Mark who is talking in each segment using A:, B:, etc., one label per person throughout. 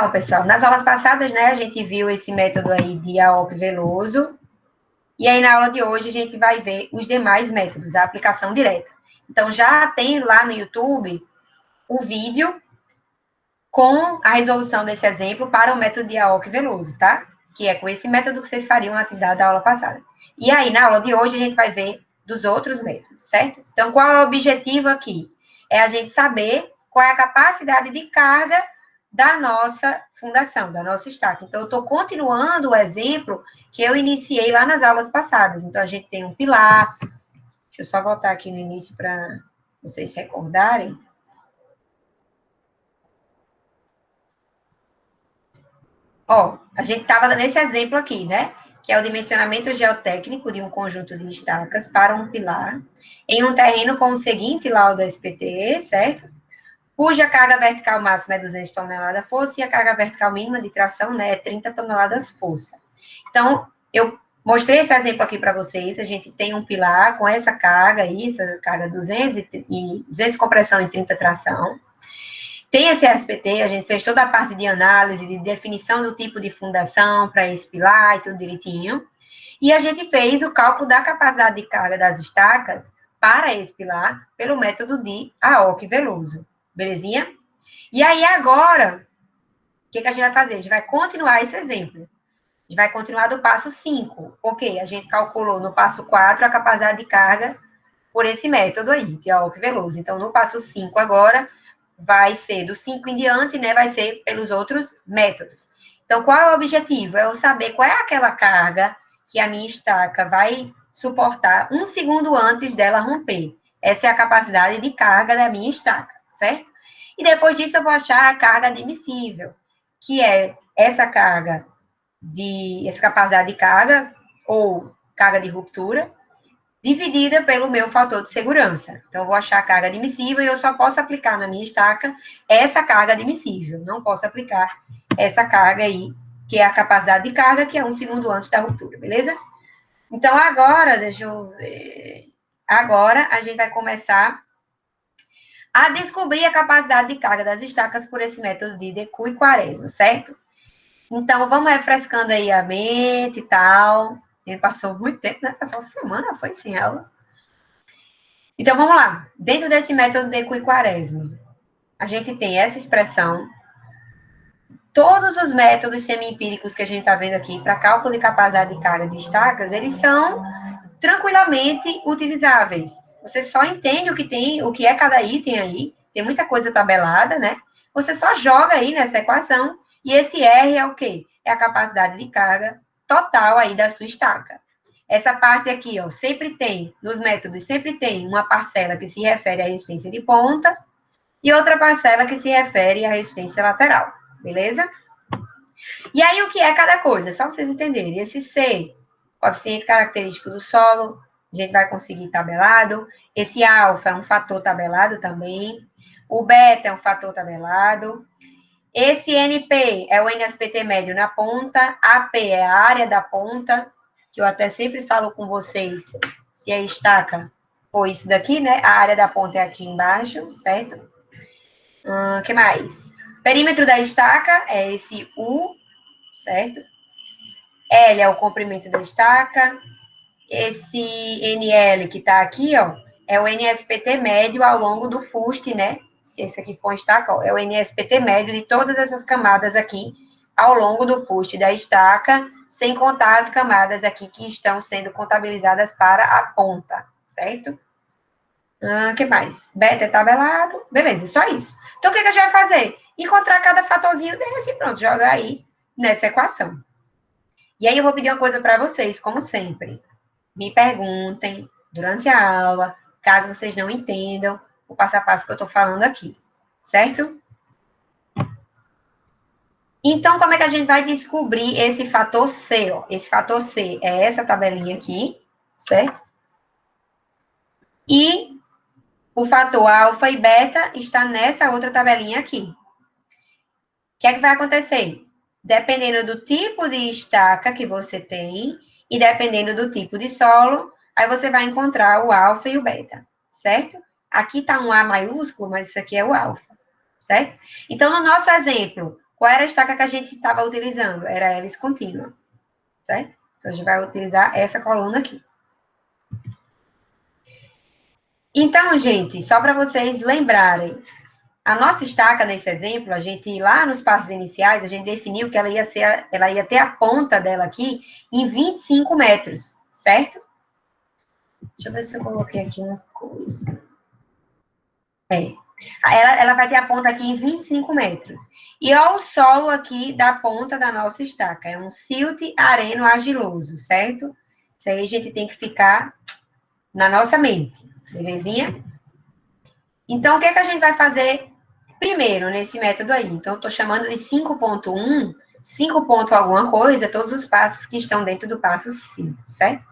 A: Então, pessoal, nas aulas passadas, né, a gente viu esse método aí de AOC Veloso, e aí na aula de hoje a gente vai ver os demais métodos, a aplicação direta. Então, já tem lá no YouTube o vídeo com a resolução desse exemplo para o método de AOC Veloso, tá? Que é com esse método que vocês fariam a atividade da aula passada. E aí, na aula de hoje, a gente vai ver dos outros métodos, certo? Então, qual é o objetivo aqui? É a gente saber qual é a capacidade de carga da nossa fundação, da nossa estaca. Então, eu estou continuando o exemplo que eu iniciei lá nas aulas passadas. Então, a gente tem um pilar. Deixa eu só voltar aqui no início para vocês recordarem. Ó, a gente estava nesse exemplo aqui, né? Que é o dimensionamento geotécnico de um conjunto de estacas para um pilar em um terreno com o seguinte laudo SPT, certo? Cuja carga vertical máxima é 200 toneladas força e a carga vertical mínima de tração, né, é 30 toneladas força. Então, eu mostrei esse exemplo aqui para vocês. A gente tem um pilar com essa carga aí, essa carga 200 compressão e 30 tração. Tem esse SPT, a gente fez toda a parte de análise, de definição do tipo de fundação para esse pilar e tudo direitinho. E a gente fez o cálculo da capacidade de carga das estacas para esse pilar pelo método de AOC Veloso. Belezinha? E aí, agora, o que a gente vai fazer? A gente vai continuar esse exemplo. A gente vai continuar do passo 5. Ok, a gente calculou no passo 4 a capacidade de carga por esse método aí, de AOC Veloso. Então, no passo 5 agora, vai ser do 5 em diante, né? Vai ser pelos outros métodos. Então, qual é o objetivo? É eu saber qual é aquela carga que a minha estaca vai suportar 1 segundo antes dela romper. Essa é a capacidade de carga da minha estaca, certo? E depois disso eu vou achar a carga admissível, que é essa carga essa capacidade de carga, ou carga de ruptura, dividida pelo meu fator de segurança. Então, eu vou achar a carga admissível e eu só posso aplicar na minha estaca essa carga admissível. Não posso aplicar essa carga aí, que é a capacidade de carga, que é 1 segundo antes da ruptura, beleza? Então, agora, deixa eu ver. Agora, a gente vai começar a descobrir a capacidade de carga das estacas por esse método de Decoux e Quaresma, certo? Então, vamos refrescando aí a mente e tal. Ele passou muito tempo, né? Passou uma semana, foi sem aula. Então, vamos lá. Dentro desse método de Decoux e Quaresma, a gente tem essa expressão. Todos os métodos semi-empíricos que a gente está vendo aqui para cálculo de capacidade de carga de estacas, eles são tranquilamente utilizáveis. Você só entende o que é cada item aí. Tem muita coisa tabelada, né? Você só joga aí nessa equação. E esse R é o quê? É a capacidade de carga total aí da sua estaca. Essa parte aqui, ó, sempre tem, nos métodos, sempre tem uma parcela que se refere à resistência de ponta e outra parcela que se refere à resistência lateral, beleza? E aí, o que é cada coisa? Só vocês entenderem. Esse C, coeficiente característico do solo, a gente vai conseguir tabelado. Esse alfa é um fator tabelado também. O beta é um fator tabelado. Esse NP é o NSPT médio na ponta. AP é a área da ponta, que eu até sempre falo com vocês, se a estaca for isso daqui, né? A área da ponta é aqui embaixo, certo? Que mais? Perímetro da estaca é esse U, certo? L é o comprimento da estaca. Esse NL que está aqui, ó, é o NSPT médio ao longo do fuste, né? Se esse aqui for uma estaca, ó, é o NSPT médio de todas essas camadas aqui ao longo do fuste da estaca, sem contar as camadas aqui que estão sendo contabilizadas para a ponta, certo? Que mais? Beta é tabelado. Beleza, só isso. Então, o que a gente vai fazer? Encontrar cada fatorzinho desse e pronto, jogar aí nessa equação. E aí, eu vou pedir uma coisa para vocês, como sempre. Me perguntem durante a aula, caso vocês não entendam o passo a passo que eu estou falando aqui, certo? Então, como é que a gente vai descobrir esse fator C? Ó? Esse fator C é essa tabelinha aqui, certo? E o fator alfa e beta está nessa outra tabelinha aqui. O que é que vai acontecer? Dependendo do tipo de estaca que você tem e dependendo do tipo de solo, aí você vai encontrar o alfa e o beta, certo? Aqui está um A maiúsculo, mas isso aqui é o alfa, certo? Então, no nosso exemplo, Qual era a estaca que a gente estava utilizando? Era a hélice contínua, certo? Então, a gente vai utilizar essa coluna aqui. Então, gente, só para vocês lembrarem, a nossa estaca, nesse exemplo, a gente, lá nos passos iniciais, a gente definiu que ela ia ter a ponta dela aqui em 25 metros, certo? Deixa eu ver se eu coloquei aqui uma coisa. Ela vai ter a ponta aqui em 25 metros. E olha o solo aqui da ponta da nossa estaca. É um silt areno argiloso, certo? Isso aí a gente tem que ficar na nossa mente, belezinha? Então, o que é que a gente vai fazer primeiro nesse método aí? Então, eu estou chamando de 5.1, 5 ponto alguma coisa, todos os passos que estão dentro do passo 5, certo?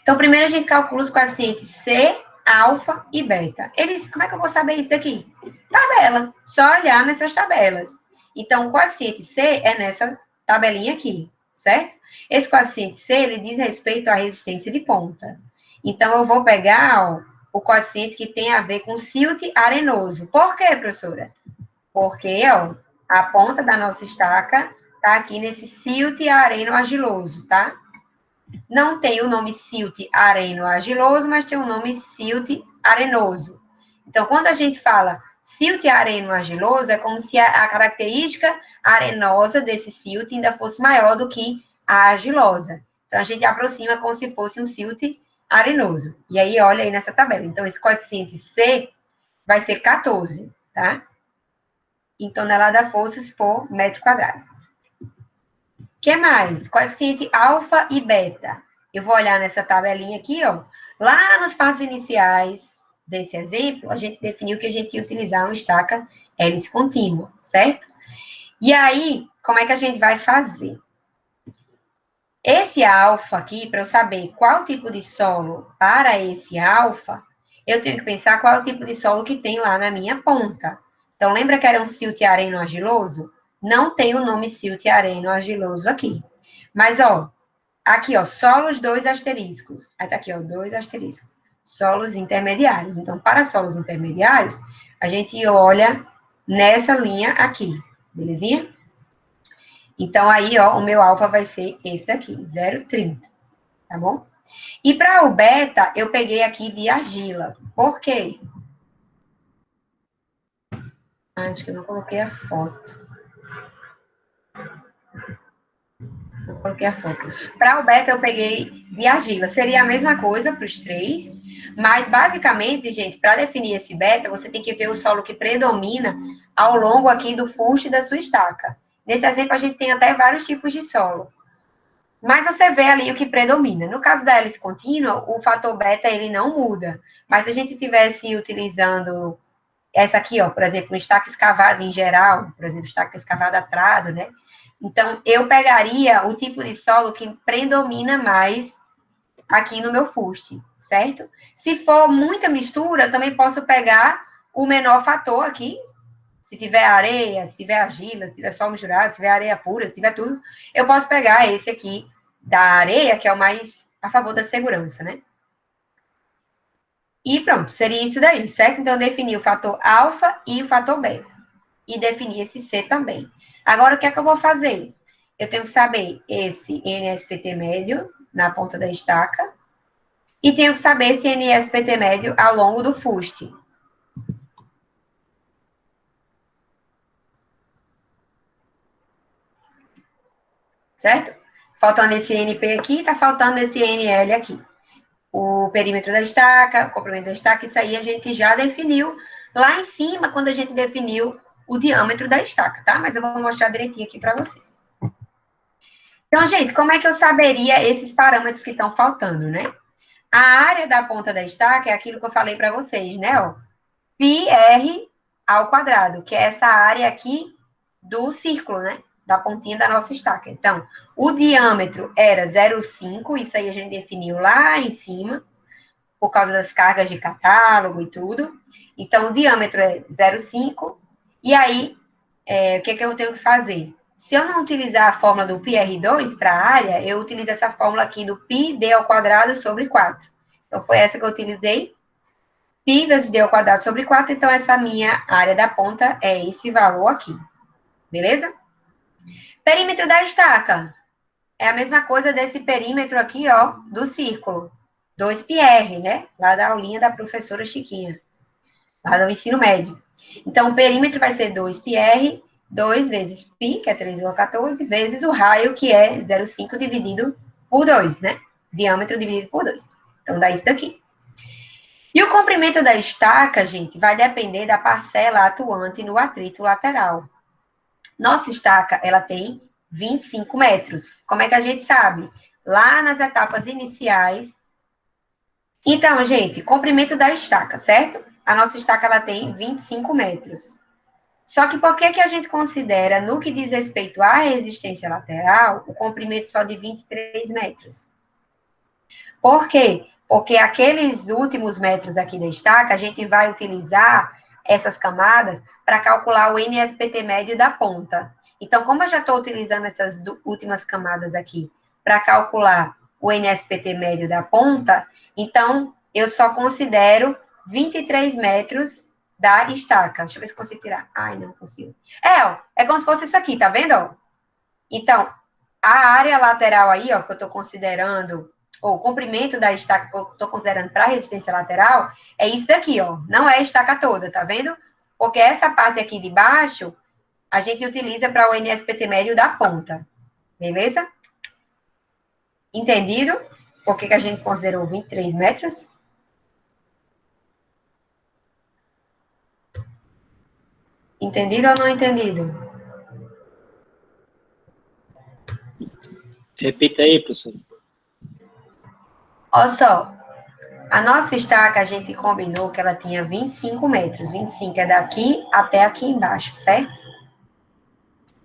A: Então, primeiro a gente calcula os coeficientes C, alfa e beta. Como é que eu vou saber isso daqui? Tabela. Só olhar nessas tabelas. Então, o coeficiente C é nessa tabelinha aqui, certo? Esse coeficiente C, ele diz respeito à resistência de ponta. Então, eu vou pegar, ó, o coeficiente que tem a ver com silt arenoso. Por quê, professora? Porque, ó, a ponta da nossa estaca tá aqui nesse silt areno argiloso, tá? Não tem o nome silt areno argiloso, mas tem o nome silt arenoso. Então, quando a gente fala silt areno argiloso, é como se a característica arenosa desse silt ainda fosse maior do que a argilosa. Então, a gente aproxima como se fosse um silt arenoso. E aí, olha aí nessa tabela. Então, esse coeficiente C vai ser 14, tá? Em tonelada-forças por metro quadrado. O que mais? Coeficiente alfa e beta. Eu vou olhar nessa tabelinha aqui, ó. Lá nos passos iniciais desse exemplo, a gente definiu que a gente ia utilizar uma estaca hélice contínua, certo? E aí, como é que a gente vai fazer? Esse alfa aqui, para eu saber qual tipo de solo para esse alfa, eu tenho que pensar qual é o tipo de solo que tem lá na minha ponta. Então, lembra que era um silt areno argiloso? Não tem o nome silt areno argiloso aqui. Mas, ó, aqui, ó, solos 2 asteriscos. Aí tá aqui, ó, 2 asteriscos. Solos intermediários. Então, para solos intermediários, a gente olha nessa linha aqui, belezinha? Então, aí, ó, o meu alfa vai ser esse daqui, 0,30, tá bom? E para o beta, eu peguei aqui de argila. Por quê? Acho que eu não coloquei a foto. Não coloquei a foto. Para o beta, eu peguei de argila. Seria a mesma coisa para os três, mas basicamente, gente, para definir esse beta, você tem que ver o solo que predomina ao longo aqui do fuste da sua estaca. Nesse exemplo, a gente tem até vários tipos de solo. Mas você vê ali o que predomina. No caso da hélice contínua, o fator beta, ele não muda. Mas se a gente estivesse utilizando essa aqui, ó, por exemplo, um estaca escavado em geral, por exemplo, estaca escavada atrado, né? Então, eu pegaria o tipo de solo que predomina mais aqui no meu fuste, certo? Se for muita mistura, eu também posso pegar o menor fator aqui. Se tiver areia, se tiver argila, se tiver solo misturado, se tiver areia pura, se tiver tudo, eu posso pegar esse aqui da areia, que é o mais a favor da segurança, né? E pronto, seria isso daí, certo? Então, eu defini o fator alfa e o fator beta. E defini esse C também. Agora, o que é que eu vou fazer? Eu tenho que saber esse NSPT médio na ponta da estaca e tenho que saber esse NSPT médio ao longo do fuste. Certo? Faltando esse NP aqui, tá faltando esse NL aqui. O perímetro da estaca, o comprimento da estaca, isso aí a gente já definiu lá em cima, quando a gente definiu o diâmetro da estaca, tá? Mas eu vou mostrar direitinho aqui para vocês. Então, gente, como é que eu saberia esses parâmetros que estão faltando, né? A área da ponta da estaca é aquilo que eu falei para vocês, né? Ó, πr ao quadrado, que é essa área aqui do círculo, né? Da pontinha da nossa estaca. Então, o diâmetro era 0,5, isso aí a gente definiu lá em cima, por causa das cargas de catálogo e tudo. Então, o diâmetro é 0,5. E aí, o que eu tenho que fazer? Se eu não utilizar a fórmula do πr2 para a área, eu utilizo essa fórmula aqui do πd ao quadrado sobre 4. Então, foi essa que eu utilizei. Π vezes d ao quadrado sobre 4. Então, essa minha área da ponta é esse valor aqui. Beleza? Perímetro da estaca. É a mesma coisa desse perímetro aqui, ó, do círculo. 2πr, né? Lá da aulinha da professora Chiquinha. Lá do ensino médio. Então, o perímetro vai ser 2πr, 2 vezes π, que é 3,14, vezes o raio, que é 0,5 dividido por 2, né? Diâmetro dividido por 2. Então, dá isso daqui. E o comprimento da estaca, gente, vai depender da parcela atuante no atrito lateral. Nossa estaca, ela tem 25 metros. Como é que a gente sabe? Lá nas etapas iniciais. Então, gente, comprimento da estaca, certo? A nossa estaca, ela tem 25 metros. Só que por que a gente considera, no que diz respeito à resistência lateral, o comprimento só de 23 metros? Por quê? Porque aqueles últimos metros aqui da estaca, a gente vai utilizar essas camadas para calcular o NSPT médio da ponta. Então, como eu já estou utilizando essas últimas camadas aqui para calcular o NSPT médio da ponta, então eu só considero 23 metros da estaca. Deixa eu ver se consigo tirar. Ai, não consigo. Ó, é como se fosse isso aqui, tá vendo? Ó? Então, a área lateral aí, ó, que eu estou considerando, ou o comprimento da estaca que eu estou considerando para resistência lateral, é isso daqui, ó. Não é a estaca toda, tá vendo? Porque essa parte aqui de baixo, a gente utiliza para o NSPT médio da ponta. Beleza? Entendido? Por que a gente considerou 23 metros? Entendido ou não entendido?
B: Repita aí, professor.
A: Olha só, a nossa estaca, a gente combinou que ela tinha 25 metros. 25 é daqui até aqui embaixo, certo?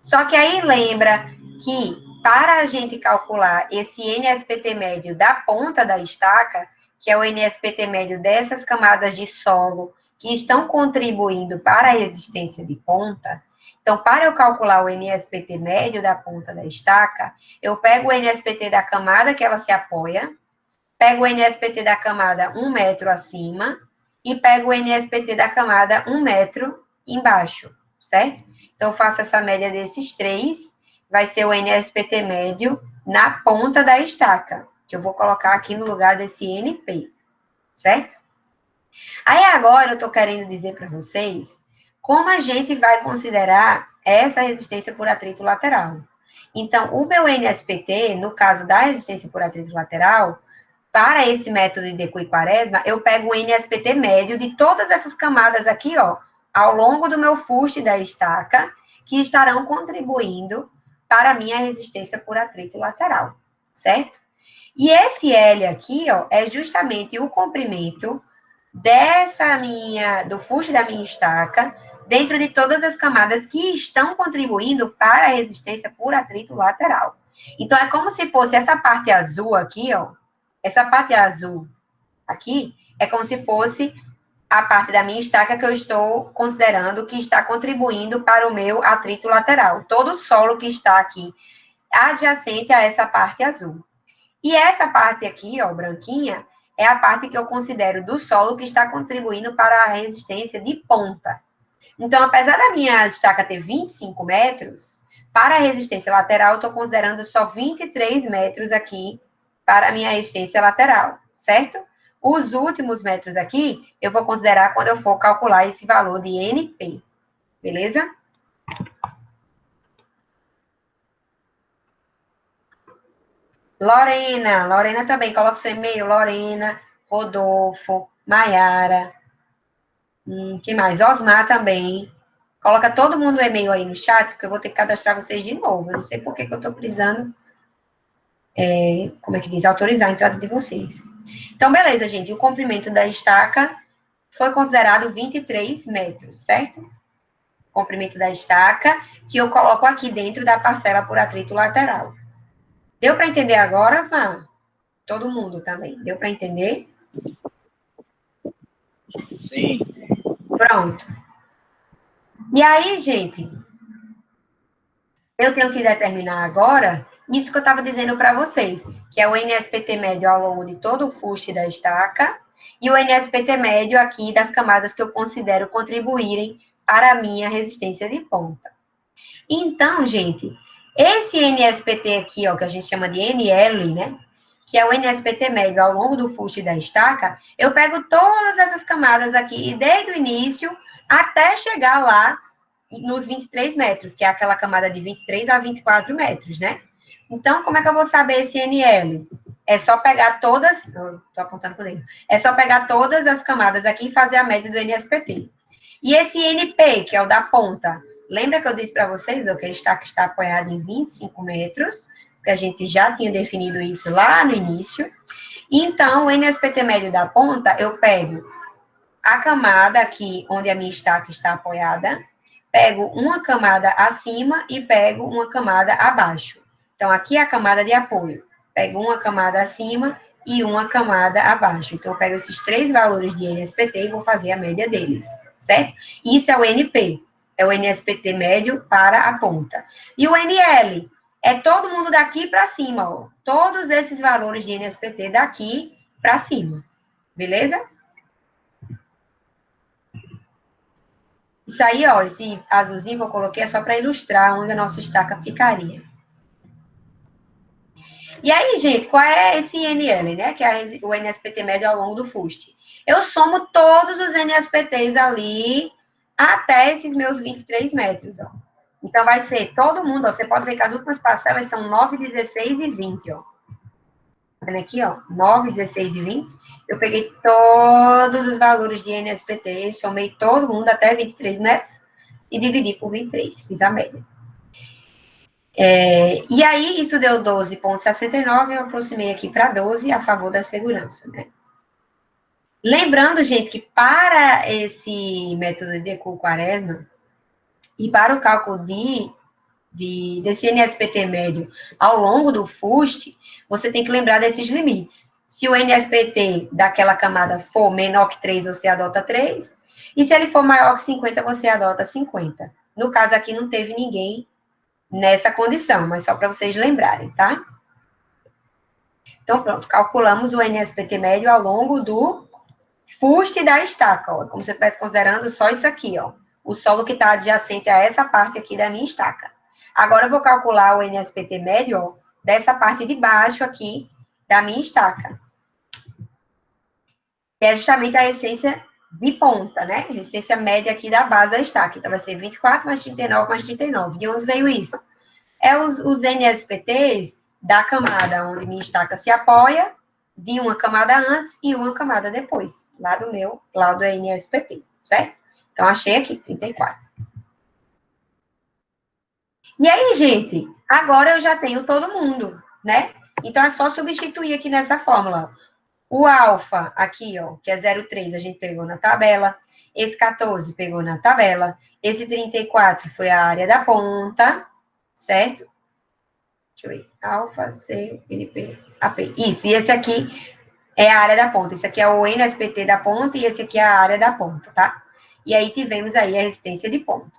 A: Só que aí lembra que para a gente calcular esse NSPT médio da ponta da estaca, que é o NSPT médio dessas camadas de solo que estão contribuindo para a resistência de ponta, então, para eu calcular o NSPT médio da ponta da estaca, eu pego o NSPT da camada que ela se apoia, pego o NSPT da camada 1 metro acima e pego o NSPT da camada 1 metro embaixo, certo? Então, eu faço essa média desses três, vai ser o NSPT médio na ponta da estaca, que eu vou colocar aqui no lugar desse NP, certo? Aí, agora, eu estou querendo dizer para vocês como a gente vai considerar essa resistência por atrito lateral. Então, o meu NSPT, no caso da resistência por atrito lateral, para esse método de Deco e Quaresma, eu pego o NSPT médio de todas essas camadas aqui, ó, ao longo do meu fuste da estaca, que estarão contribuindo para a minha resistência por atrito lateral, certo? E esse L aqui, ó, é justamente o comprimento do fuste da minha estaca, dentro de todas as camadas que estão contribuindo para a resistência por atrito lateral. Então, é como se fosse essa parte azul aqui, ó, essa parte azul aqui, é como se fosse a parte da minha estaca que eu estou considerando que está contribuindo para o meu atrito lateral. Todo o solo que está aqui adjacente a essa parte azul. E essa parte aqui, ó, branquinha, é a parte que eu considero do solo que está contribuindo para a resistência de ponta. Então, apesar da minha estaca ter 25 metros, para a resistência lateral, eu estou considerando só 23 metros aqui para a minha resistência lateral, certo? Os últimos metros aqui, eu vou considerar quando eu for calcular esse valor de NP, beleza? Lorena também, coloca seu e-mail, Lorena, Rodolfo, Maiara, que mais? Osmar também. Coloca todo mundo o e-mail aí no chat, porque eu vou ter que cadastrar vocês de novo. Eu não sei por que eu estou precisando, como é que diz, autorizar a entrada de vocês. Então, beleza, gente. O comprimento da estaca foi considerado 23 metros, certo? Comprimento da estaca, que eu coloco aqui dentro da parcela por atrito lateral. Deu para entender agora, Osmar? Todo mundo também. Deu para entender?
B: Sim.
A: Pronto. E aí, gente, eu tenho que determinar agora isso que eu estava dizendo para vocês, que é o NSPT médio ao longo de todo o fuste da estaca e o NSPT médio aqui das camadas que eu considero contribuírem para a minha resistência de ponta. Então, gente, esse NSPT aqui, ó, que a gente chama de NL, né? Que é o NSPT médio ao longo do fuste da estaca, eu pego todas essas camadas aqui, desde o início até chegar lá nos 23 metros, que é aquela camada de 23 a 24 metros, né? Então, como é que eu vou saber esse NL? É só pegar todas, estou apontando por dentro, é só pegar todas as camadas aqui e fazer a média do NSPT. E esse NP, que é o da ponta, lembra que eu disse para vocês que a estaca está apoiada em 25 metros, porque a gente já tinha definido isso lá no início. Então, o NSPT médio da ponta, eu pego a camada aqui onde a minha estaca está apoiada, pego uma camada acima e pego uma camada abaixo. Então, aqui é a camada de apoio. Pego uma camada acima e uma camada abaixo. Então, eu pego esses 3 valores de NSPT e vou fazer a média deles, certo? Isso é o NP, é o NSPT médio para a ponta. E o NL é todo mundo daqui para cima, ó. Todos esses valores de NSPT daqui para cima, beleza? Isso aí, ó, esse azulzinho que eu coloquei é só para ilustrar onde a nossa estaca ficaria. E aí, gente, qual é esse NL, né? Que é o NSPT médio ao longo do fuste. Eu somo todos os NSPTs ali até esses meus 23 metros, ó. Então, vai ser todo mundo, ó. Você pode ver que as últimas parcelas são 9, 16 e 20, ó. Tá vendo aqui, ó? 9, 16 e 20. Eu peguei todos os valores de NSPT, somei todo mundo até 23 metros e dividi por 23. Fiz a média. E aí, isso deu 12,69, eu aproximei aqui para 12 a favor da segurança, né? Lembrando, gente, que para esse método de Decul-Quaresma e para o cálculo desse NSPT médio ao longo do fuste, você tem que lembrar desses limites. Se o NSPT daquela camada for menor que 3, você adota 3, e se ele for maior que 50, você adota 50. No caso aqui, não teve ninguém nessa condição, mas só para vocês lembrarem, tá? Então, pronto, calculamos o NSPT médio ao longo do fuste da estaca, ó, como se eu estivesse considerando só isso aqui, ó, o solo que está adjacente a essa parte aqui da minha estaca. Agora, eu vou calcular o NSPT médio, ó, dessa parte de baixo aqui da minha estaca, que é justamente a resistência de ponta, né? Resistência média aqui da base da estaca. Então, vai ser 24 mais 39 mais 39. De onde veio isso? É os NSPTs da camada onde minha estaca se apoia, de uma camada antes e uma camada depois, lá do meu laudo NSPT, certo? Então, achei aqui, 34. E aí, gente, agora eu já tenho todo mundo, né? Então, é só substituir aqui nessa fórmula. O alfa, aqui, ó, que é 0,3, a gente pegou na tabela. Esse 14 pegou na tabela. Esse 34 foi a área da ponta, certo? Deixa eu ver. Alfa, C, NP, AP. Isso, e esse aqui é a área da ponta. Esse aqui é o NSPT da ponta e esse aqui é a área da ponta, tá? E aí tivemos aí a resistência de ponta.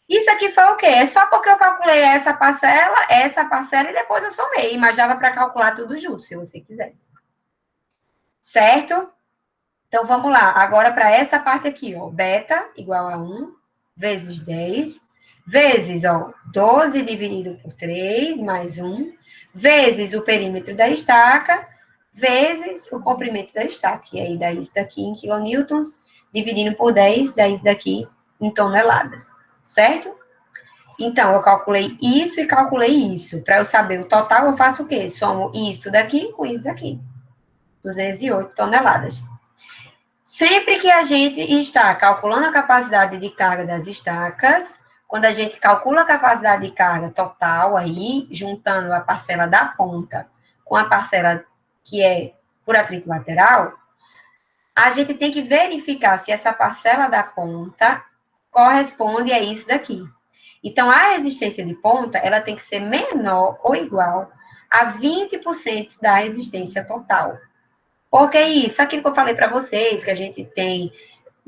A: Isso aqui foi o quê? É só porque eu calculei essa parcela e depois eu somei. Mas dava para calcular tudo junto, se você quisesse. Certo? Então, vamos lá. Agora, para essa parte aqui, ó. Beta igual a 1 vezes 10, vezes, ó, 12 dividido por 3, mais 1, vezes o perímetro da estaca, vezes o comprimento da estaca. E aí, dá isso daqui em quilonewtons, dividindo por 10, dá isso daqui em toneladas. Certo? Então, eu calculei isso e calculei isso. Para eu saber o total, eu faço o quê? Somo isso daqui com isso daqui. 208 toneladas. Sempre que a gente está calculando a capacidade de carga das estacas, quando a gente calcula a capacidade de carga total aí, juntando a parcela da ponta com a parcela que é por atrito lateral, a gente tem que verificar se essa parcela da ponta corresponde a isso daqui. Então, a resistência de ponta, ela tem que ser menor ou igual a 20% da resistência total. Por que isso? Aquilo que eu falei para vocês, que a gente tem,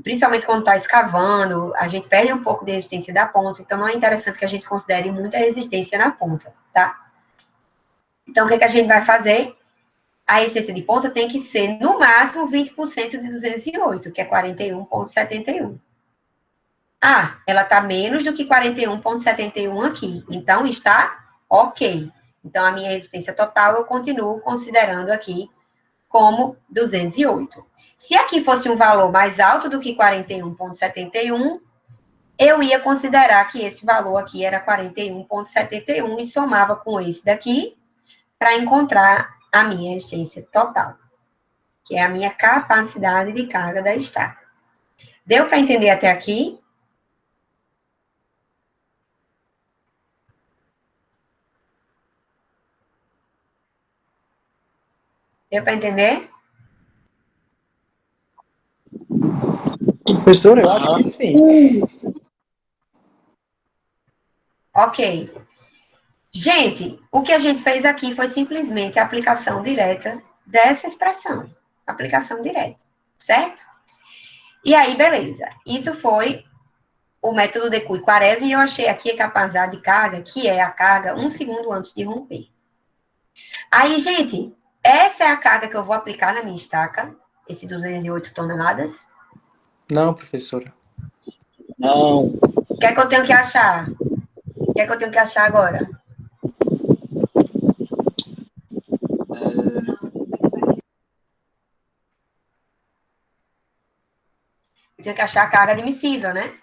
A: principalmente quando está escavando, a gente perde um pouco de resistência da ponta, então não é interessante que a gente considere muita resistência na ponta, tá? Então, o que a gente vai fazer? A resistência de ponta tem que ser, no máximo, 20% de 208, que é 41,71. Ah, ela está menos do que 41,71 aqui. Então, está ok. Então, a minha resistência total eu continuo considerando aqui como 208. Se aqui fosse um valor mais alto do que 41,71, eu ia considerar que esse valor aqui era 41,71 e somava com esse daqui para encontrar a minha resistência total, que é a minha capacidade de carga da estaca. Deu para entender até aqui? Deu para entender?
B: Professor, eu acho que sim.
A: Ok. Gente, o que a gente fez aqui foi simplesmente a aplicação direta dessa expressão. Aplicação direta, certo? E aí, beleza. Isso foi o método de Cury-Quaresma e eu achei aqui a capacidade de carga, que é a carga 1 segundo antes de romper. Aí, gente, essa é a carga que eu vou aplicar na minha estaca, esse 208 toneladas.
B: Não, professora.
C: Não.
A: O que é que eu tenho que achar? O que é que eu tenho que achar agora? Eu tenho que achar a carga admissível, né?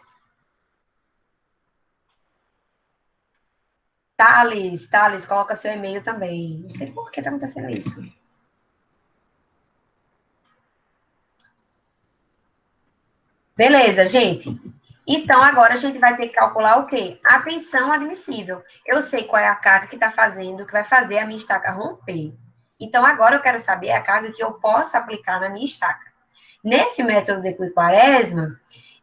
A: Thales, coloca seu e-mail também. Não sei por que tá acontecendo isso. Beleza, gente. Então, agora a gente vai ter que calcular o quê? A tensão admissível. Eu sei qual é a carga que está fazendo, que vai fazer a minha estaca romper. Então, agora eu quero saber a carga que eu posso aplicar na minha estaca. Nesse método de Cury-Quaresma,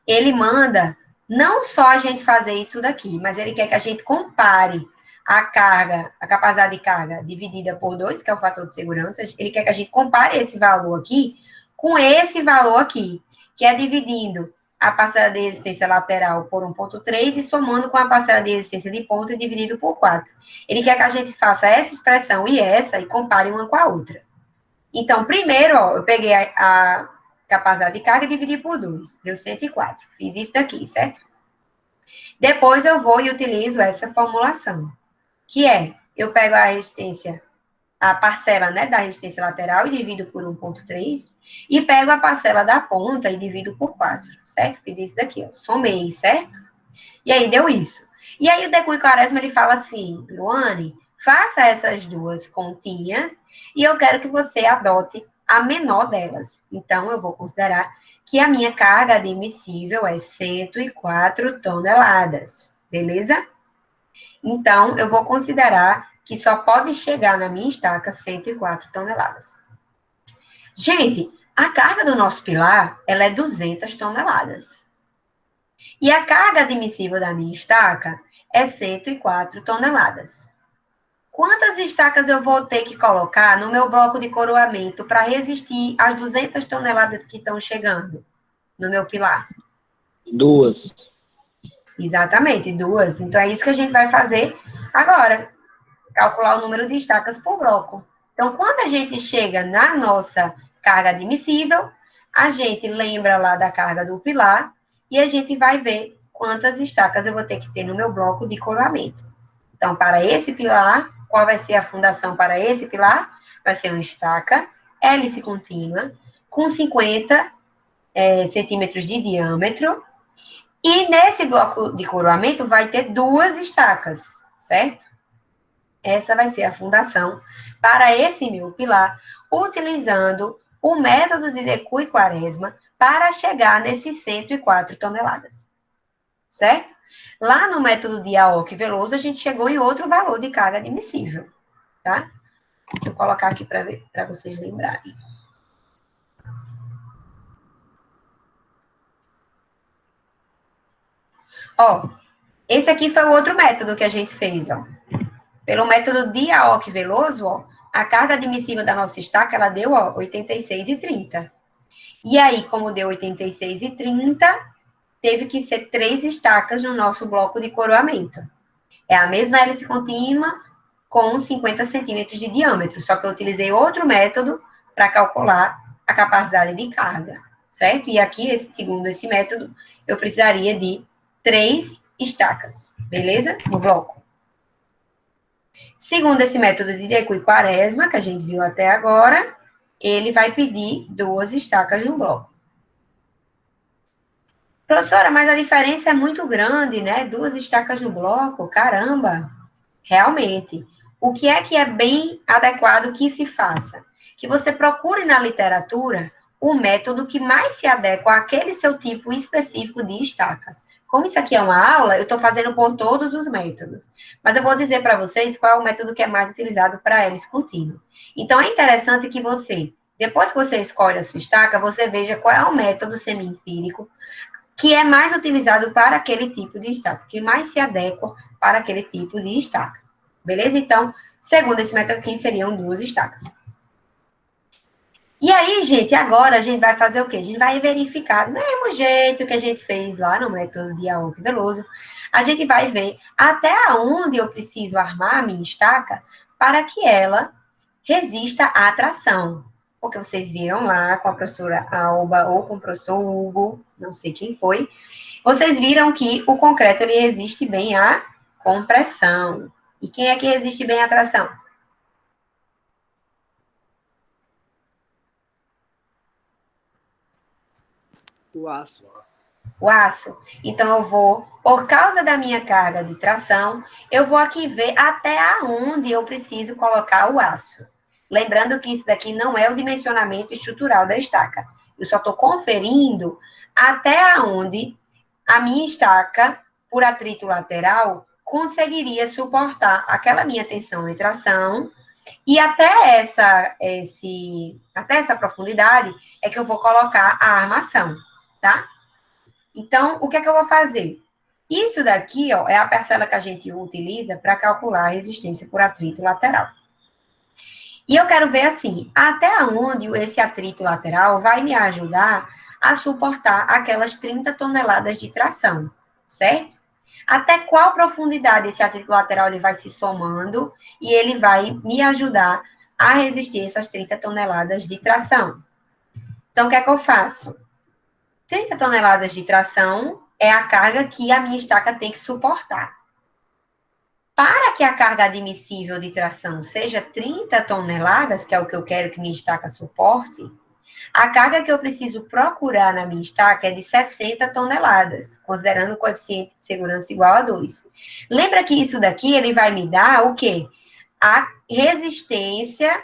A: ele manda não só a gente fazer isso daqui, mas ele quer que a gente compare a carga, a capacidade de carga dividida por 2, que é o fator de segurança. Ele quer que a gente compare esse valor aqui com esse valor aqui, que é dividindo a parcela de resistência lateral por 1,3 e somando com a parcela de resistência de ponta dividido por 4. Ele quer que a gente faça essa expressão e essa e compare uma com a outra. Então, primeiro, ó, eu peguei a capacidade de carga e dividi por 2, deu 104. Fiz isso daqui, certo? Depois eu vou e utilizo essa formulação, que é, eu pego a resistência, a parcela, né, da resistência lateral e divido por 1,3, e pego a parcela da ponta e divido por 4, certo? Fiz isso daqui, ó, somei, certo? E aí deu isso. E aí o De Cury-Quaresma, ele fala assim, Luane, faça essas duas continhas e eu quero que você adote a menor delas. Então, eu vou considerar que a minha carga admissível é 104 toneladas, beleza? Então, eu vou considerar que só pode chegar na minha estaca 104 toneladas. Gente, a carga do nosso pilar, ela é 200 toneladas. E a carga admissível da minha estaca é 104 toneladas. Quantas estacas eu vou ter que colocar no meu bloco de coroamento para resistir às 200 toneladas que estão chegando no meu pilar?
C: 2.
A: Exatamente, 2. Então, é isso que a gente vai fazer agora. Calcular o número de estacas por bloco. Então, quando a gente chega na nossa carga admissível, a gente lembra lá da carga do pilar e a gente vai ver quantas estacas eu vou ter que ter no meu bloco de coroamento. Então, para esse pilar, qual vai ser a fundação para esse pilar? Vai ser uma estaca hélice contínua com 50 centímetros de diâmetro. E nesse bloco de coroamento vai ter 2 estacas, certo? Essa vai ser a fundação para esse meu pilar, utilizando o método de De Cury-Quaresma para chegar nesses 104 toneladas. Certo? Lá no método de Aoki-Veloso, a gente chegou em outro valor de carga admissível. Tá? Deixa eu colocar aqui para vocês lembrarem. Ó, esse aqui foi o outro método que a gente fez, ó. Pelo método de Aoki-Veloso, ó, a carga admissível da nossa estaca, ela deu, ó, 86,30. E aí, como deu 86,30, teve que ser 3 estacas no nosso bloco de coroamento. É a mesma hélice contínua com 50 centímetros de diâmetro, só que eu utilizei outro método para calcular a capacidade de carga, certo? E aqui, segundo esse método, eu precisaria de 3 estacas, beleza? No bloco. Segundo esse método de Deco e Quaresma, que a gente viu até agora, ele vai pedir 2 estacas no bloco. Professora, mas a diferença é muito grande, né? 2 estacas no bloco, caramba! Realmente. O que é bem adequado que se faça? Que você procure na literatura o método que mais se adequa àquele seu tipo específico de estaca. Como isso aqui é uma aula, eu estou fazendo por todos os métodos. Mas eu vou dizer para vocês qual é o método que é mais utilizado para hélice contínua. Então, é interessante que você, depois que você escolhe a sua estaca, você veja qual é o método semi-empírico que é mais utilizado para aquele tipo de estaca, que mais se adequa para aquele tipo de estaca. Beleza? Então, segundo esse método aqui, seriam 2 estacas. E aí, gente, agora a gente vai fazer o quê? A gente vai verificar do mesmo jeito que a gente fez lá no método de Aoki Veloso. A gente vai ver até onde eu preciso armar a minha estaca para que ela resista à atração. Porque vocês viram lá com a professora Alba ou com o professor Hugo, não sei quem foi, vocês viram que o concreto ele resiste bem à compressão. E quem é que resiste bem à tração?
D: O aço.
A: O aço. Então, eu vou, por causa da minha carga de tração, eu vou aqui ver até aonde eu preciso colocar o aço. Lembrando que isso daqui não é o dimensionamento estrutural da estaca. Eu só estou conferindo até aonde a minha estaca, por atrito lateral, conseguiria suportar aquela minha tensão e tração. E até essa profundidade é que eu vou colocar a armação, tá? Então, o que é que eu vou fazer? Isso daqui, ó, é a parcela que a gente utiliza para calcular a resistência por atrito lateral. E eu quero ver, assim, até onde esse atrito lateral vai me ajudar a suportar aquelas 30 toneladas de tração, certo? Até qual profundidade esse atrito lateral ele vai se somando e ele vai me ajudar a resistir essas 30 toneladas de tração. Então, o que é que eu faço? 30 toneladas de tração é a carga que a minha estaca tem que suportar. Para que a carga admissível de tração seja 30 toneladas, que é o que eu quero que minha estaca suporte, a carga que eu preciso procurar na minha estaca é de 60 toneladas, considerando o coeficiente de segurança igual a 2. Lembra que isso daqui, ele vai me dar o quê? A resistência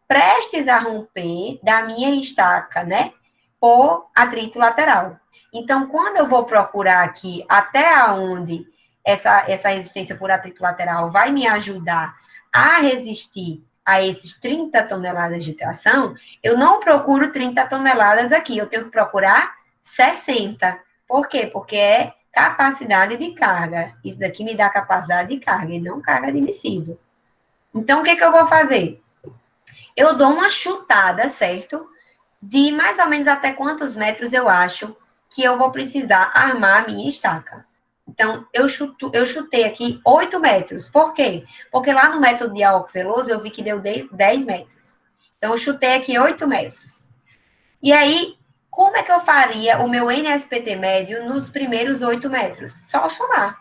A: prestes a romper da minha estaca, né? Por atrito lateral. Então, quando eu vou procurar aqui até onde essa resistência por atrito lateral vai me ajudar a resistir a esses 30 toneladas de tração, eu não procuro 30 toneladas aqui, eu tenho que procurar 60. Por quê? Porque é capacidade de carga. Isso daqui me dá capacidade de carga e não carga admissível. Então, o que eu vou fazer? Eu dou uma chutada, certo? De mais ou menos até quantos metros eu acho que eu vou precisar armar a minha estaca. Então, eu chutei aqui 8 metros. Por quê? Porque lá no método de Aoki Veloso eu vi que deu 10 metros. Então, eu chutei aqui 8 metros. E aí, como é que eu faria o meu NSPT médio nos primeiros 8 metros? Só somar.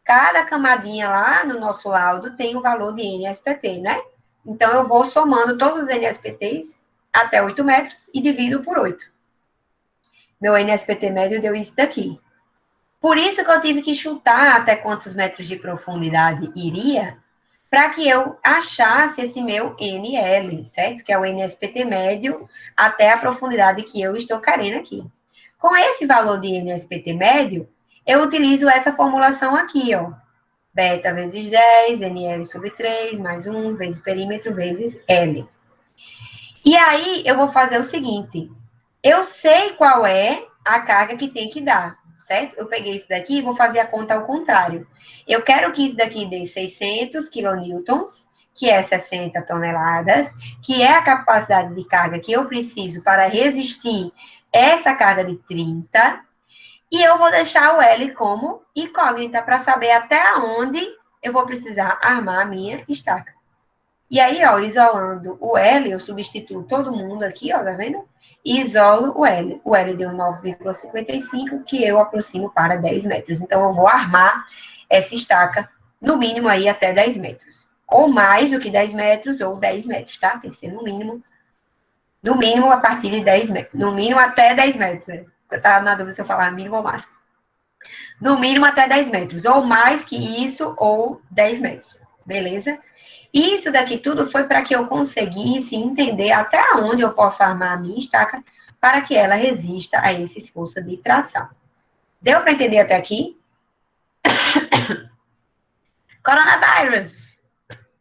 A: Cada camadinha lá no nosso laudo tem o valor de NSPT, né? Então, eu vou somando todos os NSPTs até 8 metros e divido por 8. Meu NSPT médio deu isso daqui. Por isso que eu tive que chutar até quantos metros de profundidade iria, para que eu achasse esse meu NL, certo? Que é o NSPT médio até a profundidade que eu estou querendo aqui. Com esse valor de NSPT médio, eu utilizo essa formulação aqui, ó. Beta vezes 10, NL sobre 3, mais 1, vezes perímetro, vezes L. E aí, eu vou fazer o seguinte. Eu sei qual é a carga que tem que dar, certo? Eu peguei isso daqui e vou fazer a conta ao contrário. Eu quero que isso daqui dê 600 quilonewtons, que é 60 toneladas, que é a capacidade de carga que eu preciso para resistir essa carga de 30, e eu vou deixar o L como incógnita para saber até onde eu vou precisar armar a minha estaca. E aí, ó, isolando o L, eu substituo todo mundo aqui, ó, tá vendo? E isolo o L. O L deu 9,55, que eu aproximo para 10 metros. Então, eu vou armar essa estaca, no mínimo aí até 10 metros. Ou mais do que 10 metros, ou 10 metros, tá? Tem que ser no mínimo a partir de 10 metros. No mínimo até 10 metros, né? Eu tava na dúvida se eu falava mínimo ou máximo. No mínimo até 10 metros, ou mais que isso, ou 10 metros, beleza? Isso daqui tudo foi para que eu conseguisse entender até onde eu posso armar a minha estaca para que ela resista a esse esforço de tração. Deu para entender até aqui? Coronavírus!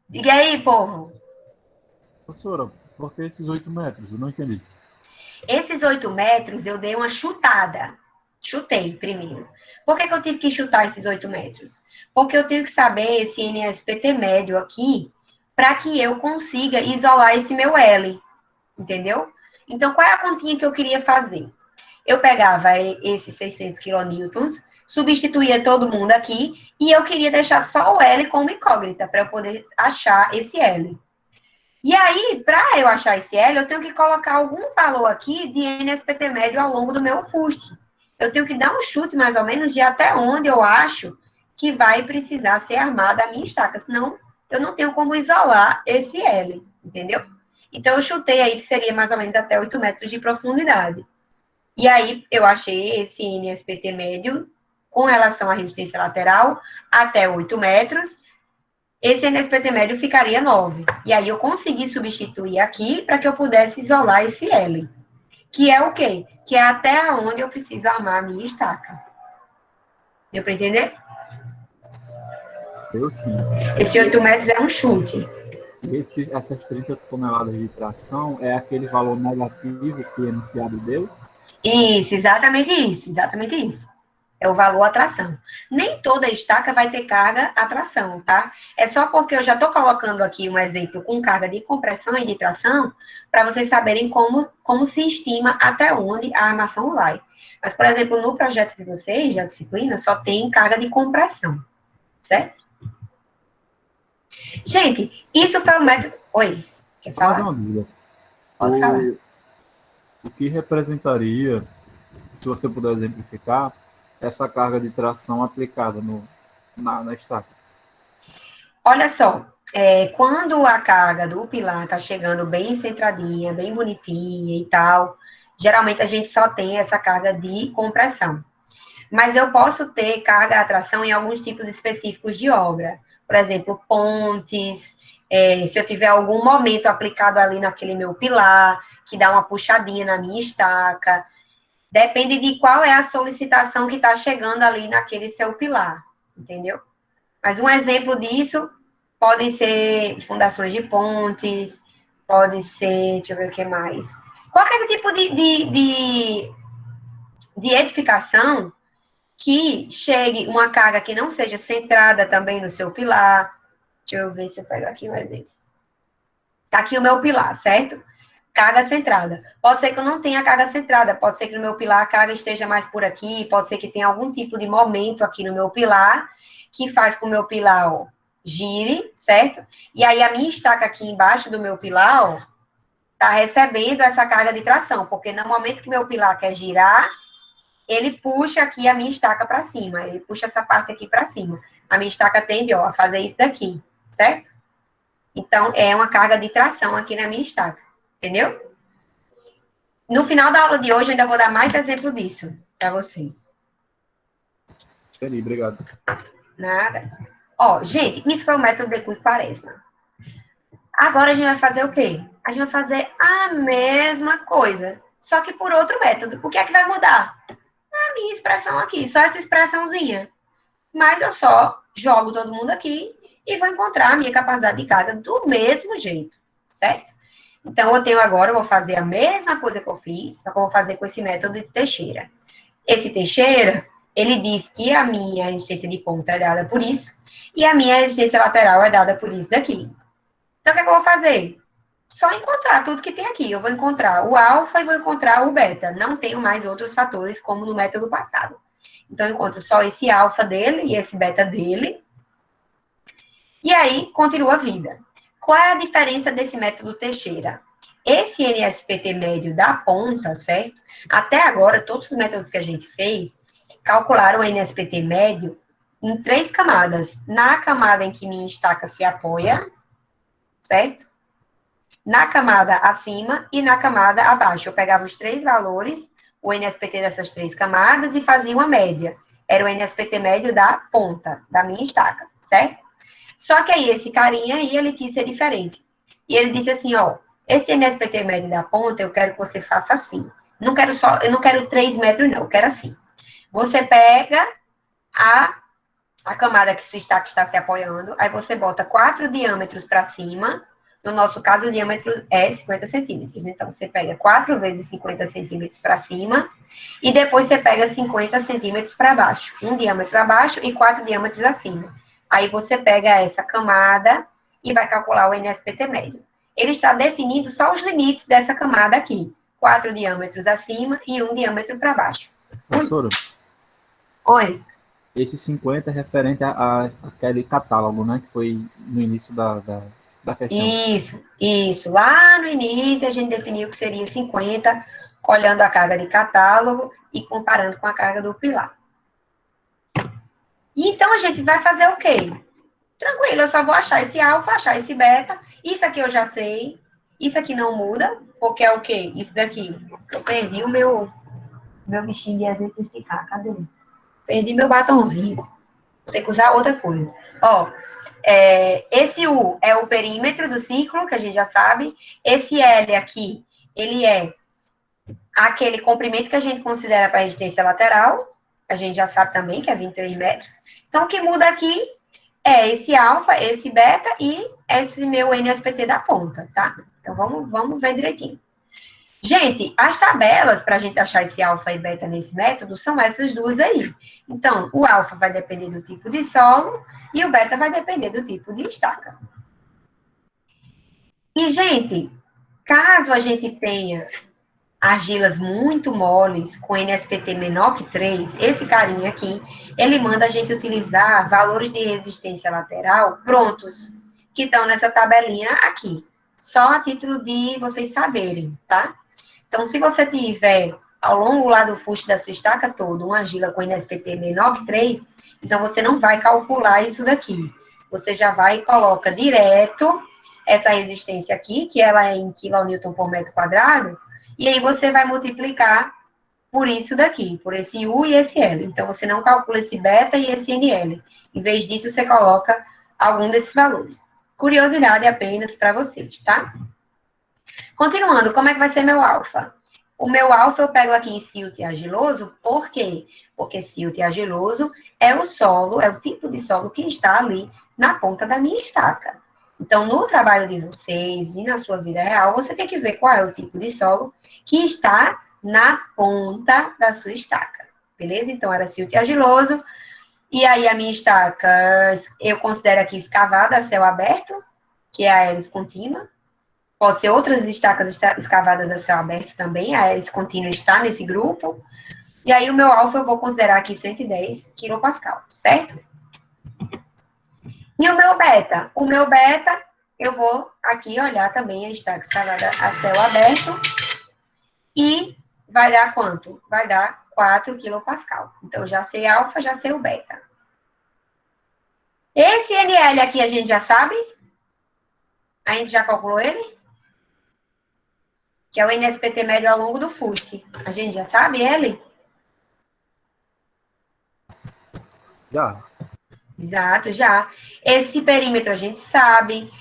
A: Diga aí, povo.
E: Professora, por que esses 8 metros? Eu não entendi.
A: Esses 8 metros eu dei uma chutada. Chutei primeiro. Por que eu tive que chutar esses 8 metros? Porque eu tenho que saber esse NSPT médio aqui para que eu consiga isolar esse meu L. Entendeu? Então, qual é a continha que eu queria fazer? Eu pegava esses 600 quilonewtons, substituía todo mundo aqui, e eu queria deixar só o L como incógnita, para eu poder achar esse L. E aí, para eu achar esse L, eu tenho que colocar algum valor aqui de NSPT médio ao longo do meu fuste. Eu tenho que dar um chute, mais ou menos, de até onde eu acho que vai precisar ser armada a minha estaca. Senão, eu não tenho como isolar esse L, entendeu? Então, eu chutei aí que seria mais ou menos até 8 metros de profundidade. E aí, eu achei esse NSPT médio com relação à resistência lateral até 8 metros. Esse NSPT médio ficaria 9. E aí, eu consegui substituir aqui para que eu pudesse isolar esse L. Que é o quê? Que é até onde eu preciso armar a minha estaca. Deu para entender?
E: Eu sim.
A: Esse 8 metros é um chute.
E: Essas 30 toneladas de tração é aquele valor negativo que o enunciado deu?
A: Isso, exatamente isso, exatamente isso. É o valor atração. Nem toda estaca vai ter carga atração, tá? É só porque eu já estou colocando aqui um exemplo com carga de compressão e de tração, para vocês saberem como se estima até onde a armação vai. Mas, por exemplo, no projeto de vocês, da disciplina, só tem carga de compressão, certo? Gente, isso foi o método... Oi, quer
E: Mais
A: falar?
E: uma dúvida.
A: Pode falar.
E: O que representaria, se você puder exemplificar, essa carga de tração aplicada na estaca?
A: Olha só, quando a carga do pilar está chegando bem centradinha, bem bonitinha e tal, geralmente a gente só tem essa carga de compressão. Mas eu posso ter carga atração em alguns tipos específicos de obra. Por exemplo, pontes, se eu tiver algum momento aplicado ali naquele meu pilar, que dá uma puxadinha na minha estaca. Depende de qual é a solicitação que está chegando ali naquele seu pilar, entendeu? Mas um exemplo disso podem ser fundações de pontes, pode ser, deixa eu ver o que mais. Qualquer tipo de edificação que chegue uma carga que não seja centrada também no seu pilar. Deixa eu ver se eu pego aqui um exemplo. Tá aqui o meu pilar, certo? Carga centrada. Pode ser que eu não tenha carga centrada, pode ser que no meu pilar a carga esteja mais por aqui, pode ser que tenha algum tipo de momento aqui no meu pilar que faz com que o meu pilar, ó, gire, certo? E aí a minha estaca aqui embaixo do meu pilar, ó, tá recebendo essa carga de tração, porque no momento que meu pilar quer girar, ele puxa aqui a minha estaca para cima, ele puxa essa parte aqui para cima. A minha estaca tende, ó, a fazer isso daqui, certo? Então, é uma carga de tração aqui na minha estaca, entendeu? No final da aula de hoje, eu ainda vou dar mais exemplo disso para vocês.
E: Entendi, obrigado.
A: Nada. Ó, gente, isso foi o método de Equiparesma. Agora a gente vai fazer o quê? A gente vai fazer a mesma coisa, só que por outro método. O que é que vai mudar? A minha expressão aqui, só essa expressãozinha. Mas eu só jogo todo mundo aqui e vou encontrar a minha capacidade de carga do mesmo jeito, certo? Então, eu vou fazer a mesma coisa que eu fiz, só que eu vou fazer com esse método de Teixeira. Esse Teixeira, ele diz que a minha resistência de ponta é dada por isso, e a minha resistência lateral é dada por isso daqui. Então, o que é que eu vou fazer? Só encontrar tudo que tem aqui. Eu vou encontrar o alfa e vou encontrar o beta. Não tenho mais outros fatores, como no método passado. Então, eu encontro só esse alfa dele e esse beta dele. E aí, continua a vida. Qual é a diferença desse método Teixeira? Esse NSPT médio da ponta, certo? Até agora, todos os métodos que a gente fez calcularam o NSPT médio em 3 camadas. Na camada em que minha estaca se apoia, certo? Na camada acima e na camada abaixo. Eu pegava os 3 valores, o NSPT dessas 3 camadas, e fazia uma média. Era o NSPT médio da ponta, da minha estaca, certo? Só que aí, esse carinha aí, ele quis ser diferente. E ele disse assim, ó, esse NSPT médio da ponta, eu quero que você faça assim. Eu não quero 3 metros, não, eu quero assim. Você pega a camada que sua estaca está se apoiando, aí você bota 4 diâmetros para cima. No nosso caso, o diâmetro é 50 centímetros. Então, você pega 4 vezes 50 centímetros para cima, e depois você pega 50 centímetros para baixo. Um diâmetro abaixo e 4 diâmetros acima. Aí você pega essa camada e vai calcular o NSPT médio. Ele está definindo só os limites dessa camada aqui. 4 diâmetros acima e 1 diâmetro para baixo.
E: Professora,
A: Oi.
E: esse 50 é referente àquele catálogo, né? Que foi no início da questão.
A: Isso. Lá no início, a gente definiu que seria 50, olhando a carga de catálogo e comparando com a carga do pilar. E então, a gente vai fazer o quê? Tranquilo, eu só vou achar esse alfa, achar esse beta. Isso aqui eu já sei. Isso aqui não muda, porque é o quê? Isso daqui. Eu perdi o meu bichinho de exemplificar. Cadê ele? Perdi meu batonzinho. Vou ter que usar outra coisa. Ó, esse U é o perímetro do círculo, que a gente já sabe. Esse L aqui, ele é aquele comprimento que a gente considera para resistência lateral. A gente já sabe também que é 23 metros. Então, o que muda aqui é esse alfa, esse beta e esse meu NSPT da ponta, tá? Então, vamos ver direitinho. Gente, as tabelas para a gente achar esse alfa e beta nesse método são essas duas aí. Então, o alfa vai depender do tipo de solo e o beta vai depender do tipo de estaca. E, gente, caso a gente tenha argilas muito moles, com NSPT menor que 3, esse carinha aqui, ele manda a gente utilizar valores de resistência lateral prontos, que estão nessa tabelinha aqui. Só a título de vocês saberem, tá? Então, se você tiver ao longo lá do fuste da sua estaca todo uma argila com NSPT menor que 3, então você não vai calcular isso daqui. Você já vai e coloca direto essa resistência aqui, que ela é em kN por metro quadrado, e aí você vai multiplicar por isso daqui, por esse U e esse L. Então, você não calcula esse beta e esse NL. Em vez disso, você coloca algum desses valores. Curiosidade apenas para vocês, tá? Continuando, como é que vai ser meu alfa? O meu alfa eu pego aqui em silt argiloso, por quê? Porque silt argiloso é o solo, é o tipo de solo que está ali na ponta da minha estaca. Então, no trabalho de vocês e na sua vida real, você tem que ver qual é o tipo de solo que está na ponta da sua estaca, beleza? Então, era silt argiloso, e aí a minha estaca, eu considero aqui escavada a céu aberto, que é a hélice contínua. Pode ser outras estacas escavadas a céu aberto também, a hélice contínua está nesse grupo. E aí o meu alfa eu vou considerar aqui 110 kPa, certo? E o meu beta? O meu beta, eu vou aqui olhar também a estaca escavada a céu aberto. E vai dar quanto? Vai dar 4 kPa. Então, já sei alfa, já sei o beta. Esse NL aqui a gente já sabe? A gente já calculou ele? Que é o NSPT médio ao longo do fuste. A gente já sabe ele?
E: Já.
A: Exato, já. Esse perímetro a gente sabe.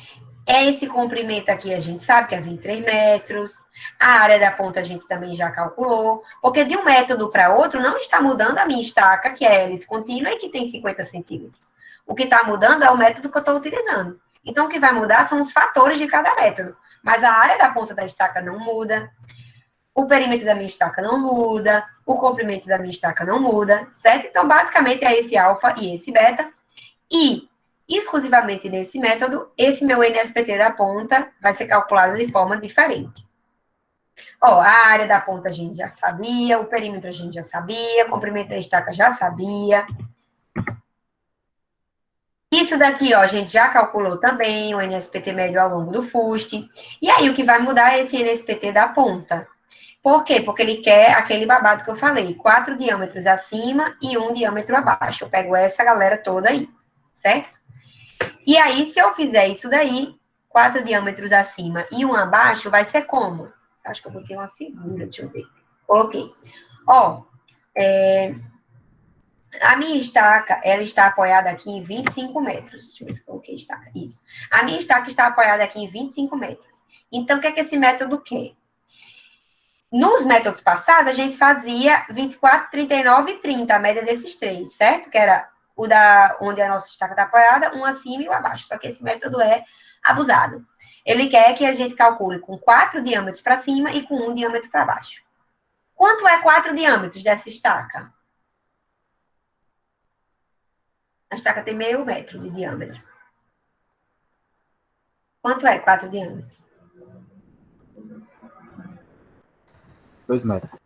A: Esse comprimento aqui a gente sabe que é 23 metros. A área da ponta a gente também já calculou. Porque de um método para outro não está mudando a minha estaca, que é hélice contínua e que tem 50 centímetros. O que está mudando é o método que eu estou utilizando. Então, o que vai mudar são os fatores de cada método. Mas a área da ponta da estaca não muda. O perímetro da minha estaca não muda. O comprimento da minha estaca não muda, certo? Então, basicamente, é esse alfa e esse beta. E, exclusivamente nesse método, esse meu NSPT da ponta vai ser calculado de forma diferente. Ó, a área da ponta a gente já sabia, o perímetro a gente já sabia, o comprimento da estaca já sabia. Isso daqui, ó, a gente já calculou também o NSPT médio ao longo do fuste. E aí, o que vai mudar é esse NSPT da ponta. Por quê? Porque ele quer aquele babado que eu falei, 4 diâmetros acima e 1 diâmetro abaixo. Eu pego essa galera toda aí, certo? E aí, se eu fizer isso daí, 4 diâmetros acima e 1 abaixo, vai ser como? Acho que eu botei uma figura, deixa eu ver. Coloquei. Ó, a minha estaca, ela está apoiada aqui em 25 metros. Deixa eu ver se eu coloquei estaca. Isso. A minha estaca está apoiada aqui em 25 metros. Então, o que é que esse método quer? Nos métodos passados, a gente fazia 24, 39 e 30, a média desses três, certo? Que era o da onde a nossa estaca está apoiada, um acima e um abaixo. Só que esse método é abusado. Ele quer que a gente calcule com 4 diâmetros para cima e com 1 diâmetro para baixo. Quanto é 4 diâmetros dessa estaca? A estaca tem meio metro de diâmetro. Quanto é 4 diâmetros?
E: 2 metros.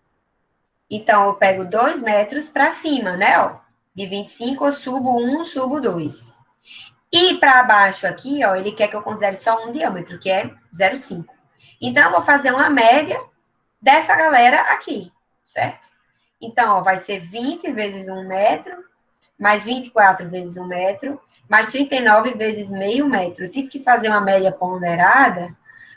A: Então, eu pego 2 metros para cima, né? Ó, de 25, eu subo 1, subo 2. E para baixo aqui, ó, ele quer que eu considere só um diâmetro, que é 0,5. Então, eu vou fazer uma média dessa galera aqui, certo? Então, ó, vai ser 20 vezes 1 metro, mais 24 vezes 1 metro, mais 39 vezes meio metro. Eu tive que fazer uma média ponderada,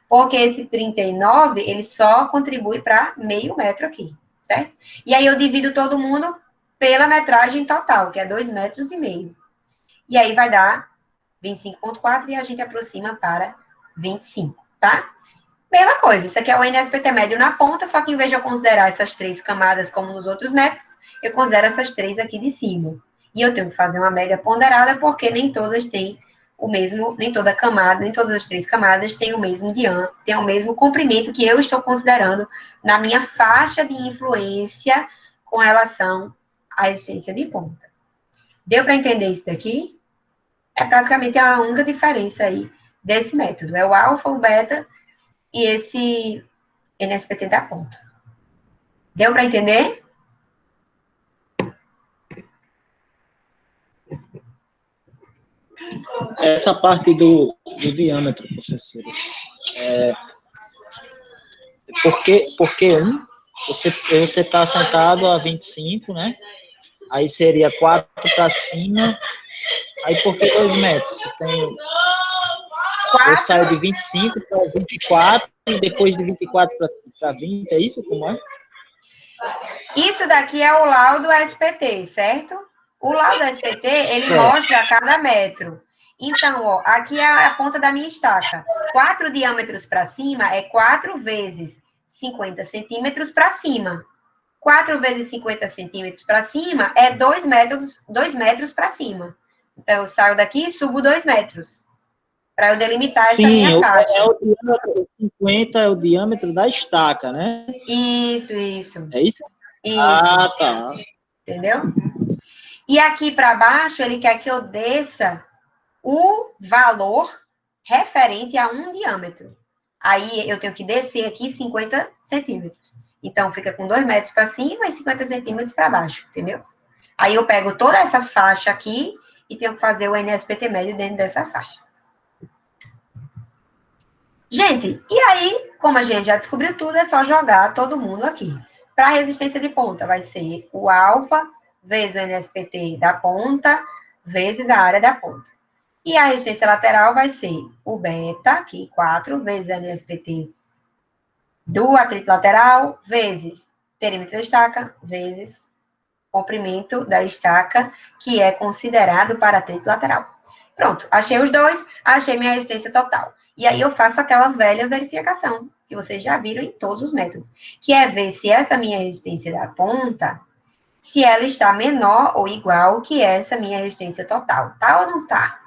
A: porque esse 39, ele só contribui para meio metro aqui, certo? E aí eu divido todo mundo pela metragem total, que é 2,5 metros. E aí vai dar 25,4 e a gente aproxima para 25, tá? Mesma coisa, isso aqui é o NSPT médio na ponta, só que em vez de eu considerar essas 3 camadas como nos outros métodos, eu considero essas 3 aqui de cima. E eu tenho que fazer uma média ponderada, porque nem todas têm o mesmo, nem toda camada, nem todas as 3 camadas têm o mesmo diâmetro, têm o mesmo comprimento que eu estou considerando na minha faixa de influência com relação à resistência de ponta. Deu para entender isso daqui? É praticamente a única diferença aí desse método. É o alfa, o beta e esse NSPT da ponta. Deu para entender?
C: Essa parte do diâmetro, professora, porque você está sentado a 25, né? Aí seria 4 para cima. Aí por que 2 metros? Você tem... Eu saio de 25 para 24, e depois de 24 para 20, é isso? Como é?
A: Isso daqui é o laudo SPT, certo? O laudo SPT, ele
C: Certo.
A: mostra a cada metro. Então, ó, aqui é a ponta da minha estaca. 4 diâmetros para cima é 4 vezes 50 centímetros para cima. 4 vezes 50 centímetros para cima é 2 metros para cima. Então, eu saio daqui e subo 2 metros. Para eu delimitar essa minha faixa.
C: O diâmetro, 50 é o diâmetro da estaca, né?
A: Isso.
C: É isso?
A: Isso.
C: Ah, tá.
A: Entendeu? E aqui para baixo, ele quer que eu desça o valor referente a um diâmetro. Aí eu tenho que descer aqui 50 centímetros. Então, fica com 2 metros para cima e 50 centímetros para baixo, entendeu? Aí eu pego toda essa faixa aqui e tenho que fazer o NSPT médio dentro dessa faixa. Gente, e aí, como a gente já descobriu tudo, é só jogar todo mundo aqui. Para a resistência de ponta, vai ser o alfa vezes o NSPT da ponta vezes a área da ponta. E a resistência lateral vai ser o beta, aqui, 4, vezes a NSPT do atrito lateral, vezes perímetro da estaca, vezes comprimento da estaca, que é considerado para atrito lateral. Pronto, achei os dois, achei minha resistência total. E aí eu faço aquela velha verificação, que vocês já viram em todos os métodos, que é ver se essa minha resistência da ponta, se ela está menor ou igual que essa minha resistência total. Tá ou não tá?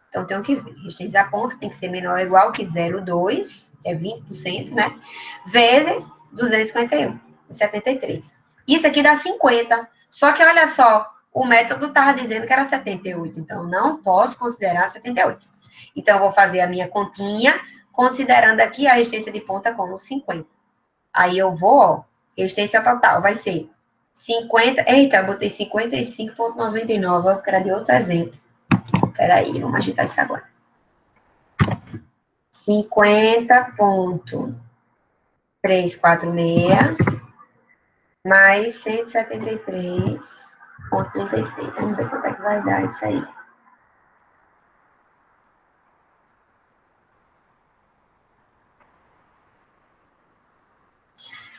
A: Então, tenho que ver. Resistência da ponta tem que ser menor ou igual que 0,2, é 20%, né? Vezes 251, 73. Isso aqui dá 50. Só que, olha só, o método estava dizendo que era 78. Então, não posso considerar 78. Então, eu vou fazer a minha continha, considerando aqui a resistência de ponta como 50. Aí, eu vou, ó, resistência total vai ser 50... Eita, eu botei 55,99, que era de outro exemplo. Peraí, vamos agitar isso agora. 50,346 mais 173,33. Vamos ver quanto é que vai dar isso aí.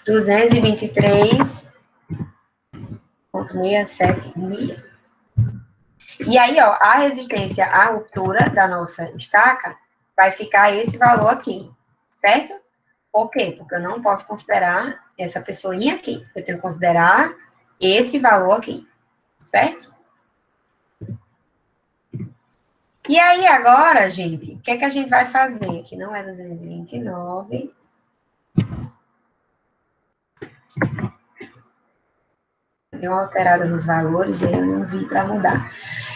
A: R$223,67. E aí, ó, a resistência à ruptura da nossa estaca vai ficar esse valor aqui, certo? Por quê? Porque eu não posso considerar essa pessoinha aqui. Eu tenho que considerar esse valor aqui, certo? E aí, agora, gente, o que é que a gente vai fazer? Que não é 229. Deu uma alterada nos valores e aí eu não vi para mudar.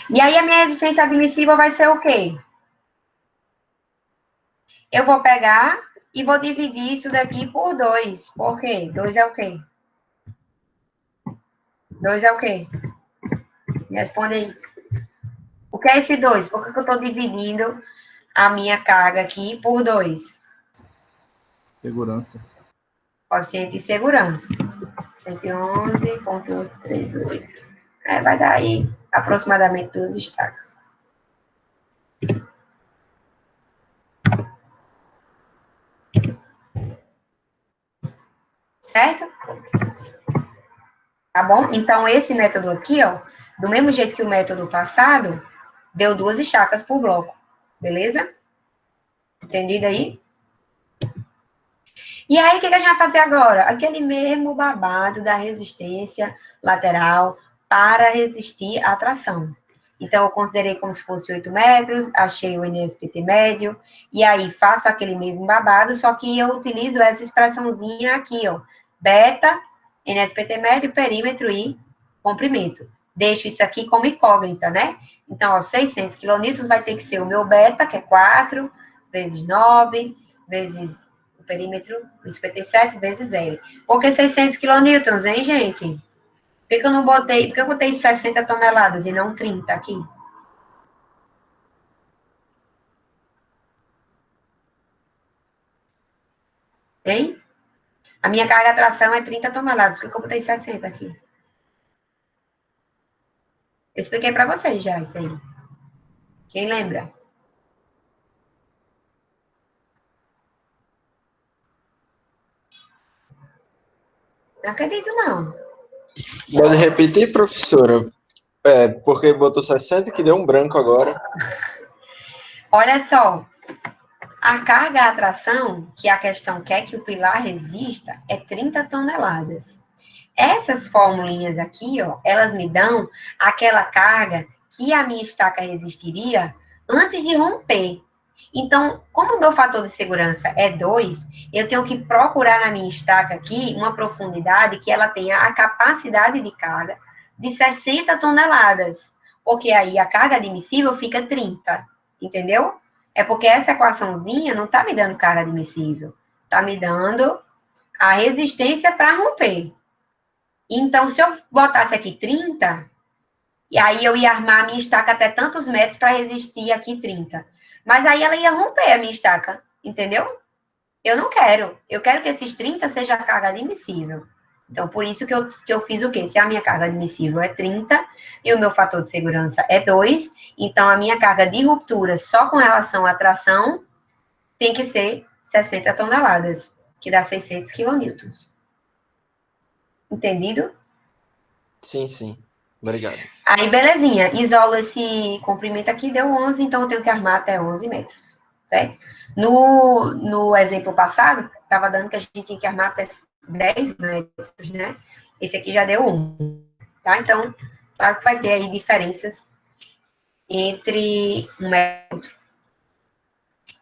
A: E aí, a minha resistência admissível vai ser o quê? Eu vou pegar e vou dividir isso daqui por 2. Por quê? 2 é o quê? 2 é o quê? Me responde aí. O que é esse 2? Por que eu estou dividindo a minha carga aqui por 2?
E: Segurança.
A: Coeficiente de segurança. 111,38. Vai dar aí aproximadamente 2 estacas. Certo? Tá bom? Então, esse método aqui, ó, do mesmo jeito que o método passado, deu 2 estacas por bloco. Beleza? Entendido aí? E aí, o que a gente vai fazer agora? Aquele mesmo babado da resistência lateral para resistir à tração. Então, eu considerei como se fosse 8 metros, achei o NSPT médio, e aí faço aquele mesmo babado, só que eu utilizo essa expressãozinha aqui, ó. Beta, NSPT médio, perímetro e comprimento. Deixo isso aqui como incógnita, né? Então, ó, 600 kN vai ter que ser o meu beta, que é 4, vezes 9, vezes o perímetro, o 57, vezes L. Por que 600 kN, hein, gente? Por que eu não botei, por que eu botei 60 toneladas e não 30 aqui? Hein? A minha carga de tração é 30 toneladas, por que eu botei 60 aqui? Eu expliquei para vocês já isso aí. Quem lembra? Não acredito, não.
F: Pode repetir, professora? Porque botou 60 que deu um branco agora.
A: Olha só. A carga à tração, que a questão quer que o pilar resista, é 30 toneladas. Essas formulinhas aqui, ó, elas me dão aquela carga que a minha estaca resistiria antes de romper. Então, como o meu fator de segurança é 2, eu tenho que procurar na minha estaca aqui uma profundidade que ela tenha a capacidade de carga de 60 toneladas, porque aí a carga admissível fica 30, entendeu? É porque essa equaçãozinha não está me dando carga admissível, está me dando a resistência para romper. Então, se eu botasse aqui 30, e aí eu ia armar a minha estaca até tantos metros para resistir aqui 30. Mas aí ela ia romper a minha estaca, entendeu? Eu não quero. Eu quero que esses 30 seja a carga admissível. Então, por isso que eu fiz o quê? Se a minha carga admissível é 30 e o meu fator de segurança é 2, então a minha carga de ruptura só com relação à tração tem que ser 60 toneladas, que dá 600 kN. Entendido?
F: Sim, sim. Obrigado.
A: Aí, belezinha. Isolo esse comprimento aqui, deu 11, então eu tenho que armar até 11 metros, certo? No exemplo passado, estava dando que a gente tinha que armar até 10 metros, né? Esse aqui já deu 1, tá? Então, claro que vai ter aí diferenças entre um metro e outro.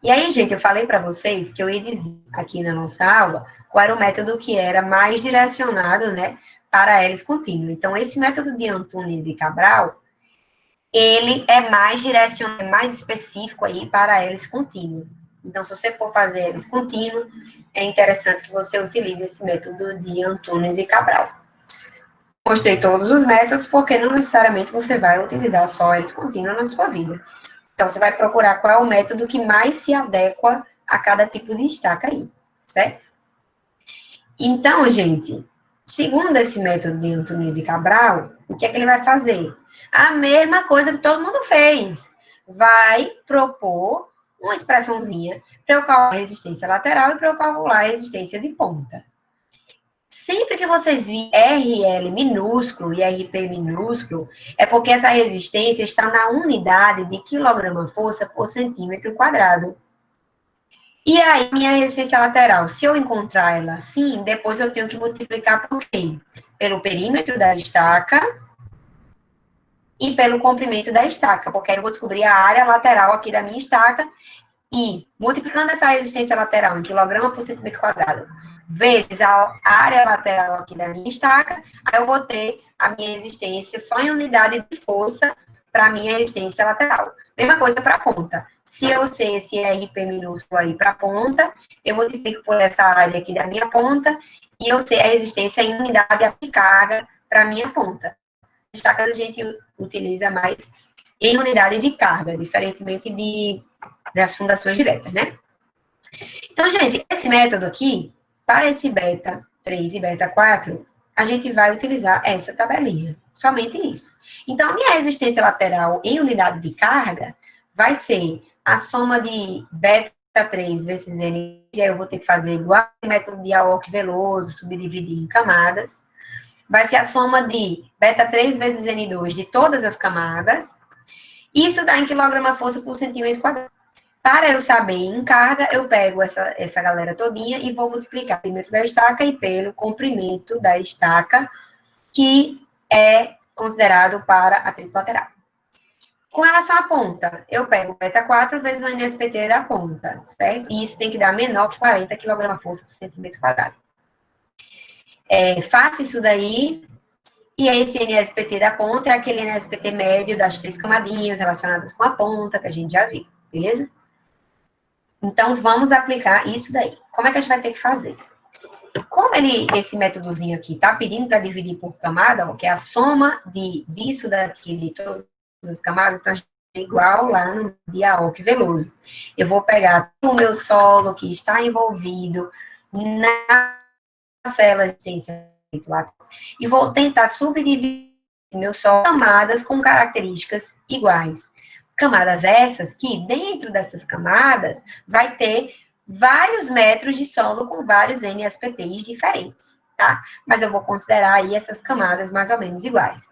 A: E aí, gente, eu falei para vocês que eu ia dizer aqui na nossa aula qual era o método que era mais direcionado, né, para a hélice contínua. Então, esse método de Antunes e Cabral, ele é mais direcionado, mais específico aí para a hélice contínua. Então, se você for fazer hélice contínua, é interessante que você utilize esse método de Antunes e Cabral. Mostrei todos os métodos, porque não necessariamente você vai utilizar só hélice contínua na sua vida. Então, você vai procurar qual é o método que mais se adequa a cada tipo de estaca aí, certo? Então, gente, segundo esse método de Antunes e Cabral, o que é que ele vai fazer? A mesma coisa que todo mundo fez. Vai propor uma expressãozinha para eu calcular a resistência lateral e para eu calcular a resistência de ponta. Sempre que vocês virem RL minúsculo e RP minúsculo, é porque essa resistência está na unidade de quilograma-força por centímetro quadrado. E aí, minha resistência lateral, se eu encontrar ela assim, depois eu tenho que multiplicar por quê? Pelo perímetro da estaca e pelo comprimento da estaca, porque aí eu vou descobrir a área lateral aqui da minha estaca e, multiplicando essa resistência lateral em quilograma por centímetro quadrado, vezes a área lateral aqui da minha estaca, aí eu vou ter a minha resistência só em unidade de força para a minha resistência lateral. Mesma coisa para a ponta. Se eu sei esse RP minúsculo aí para a ponta, eu multiplico por essa área aqui da minha ponta e eu sei a resistência em unidade de carga para a minha ponta. Estacas a gente utiliza mais em unidade de carga, diferentemente das fundações diretas, né? Então, gente, esse método aqui, para esse beta 3 e beta 4, a gente vai utilizar essa tabelinha, somente isso. Então, a minha resistência lateral em unidade de carga vai ser a soma de beta 3 vezes N, e aí eu vou ter que fazer igual ao método de Aoki-Veloso, subdividir em camadas. Vai ser a soma de beta 3 vezes N2 de todas as camadas. Isso dá em quilograma-força por centímetro quadrado. Para eu saber em carga, eu pego essa galera todinha e vou multiplicar o perímetro da estaca e pelo comprimento da estaca, que é considerado para atrito lateral. Com relação à ponta, eu pego beta 4 vezes o NSPT da ponta, certo? E isso tem que dar menor que 40 kgf por centímetro quadrado. Faço isso daí, e esse NSPT da ponta é aquele NSPT médio das 3 camadinhas relacionadas com a ponta, que a gente já viu, beleza? Então, vamos aplicar isso daí. Como é que a gente vai ter que fazer? Como esse métodozinho aqui está pedindo para dividir por camada, ó, que é a soma disso daqui, de todas as camadas, então a gente é igual lá no de Aoki-Veloso. Eu vou pegar o meu solo que está envolvido na célula de resistência e vou tentar subdividir meu solo em camadas com características iguais. Camadas essas que, dentro dessas camadas, vai ter vários metros de solo com vários NSPTs diferentes, tá? Mas eu vou considerar aí essas camadas mais ou menos iguais.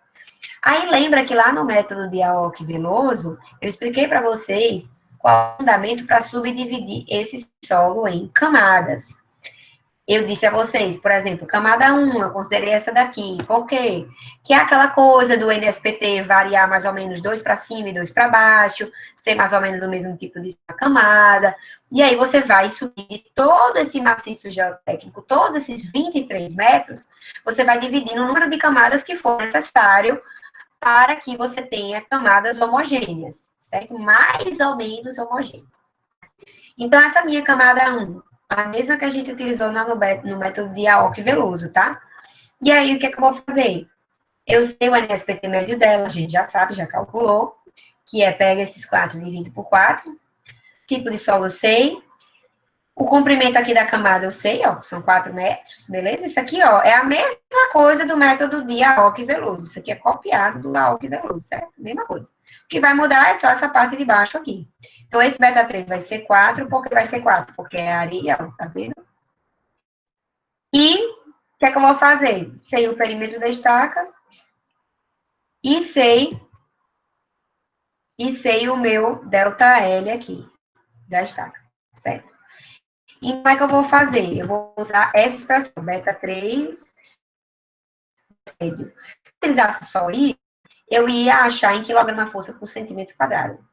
A: Aí, lembra que lá no método de Aoki-Veloso, eu expliquei para vocês qual é o fundamento para subdividir esse solo em camadas. Eu disse a vocês, por exemplo, camada 1, eu considerei essa daqui. Por quê? Que é aquela coisa do NSPT variar mais ou menos 2 para cima e 2 para baixo, ser mais ou menos o mesmo tipo de camada. E aí você vai subir todo esse maciço geotécnico, todos esses 23 metros, você vai dividir no número de camadas que for necessário para que você tenha camadas homogêneas, certo? Mais ou menos homogêneas. Então, essa minha camada 1, a mesma que a gente utilizou no método de Aoki-Veloso, tá? E aí, o que é que eu vou fazer? Eu sei o NSPT médio dela, a gente já sabe, já calculou, que pega esses 4 e divide por 4. Tipo de solo eu sei. O comprimento aqui da camada eu sei, ó, são 4 metros, beleza? Isso aqui, ó, é a mesma coisa do método de Aoki-Veloso. Isso aqui é copiado do Aoki-Veloso, certo? Mesma coisa. O que vai mudar é só essa parte de baixo aqui. Então, esse beta 3 vai ser 4, por que vai ser 4? Porque é areia, ó, tá vendo? E o que é que eu vou fazer? Sei o perímetro da estaca e sei o meu delta L aqui, da estaca, certo? E como é que eu vou fazer? Eu vou usar essa expressão, beta 3 médio. Se eu utilizasse só isso, eu ia achar em quilograma-força por centímetro quadrado.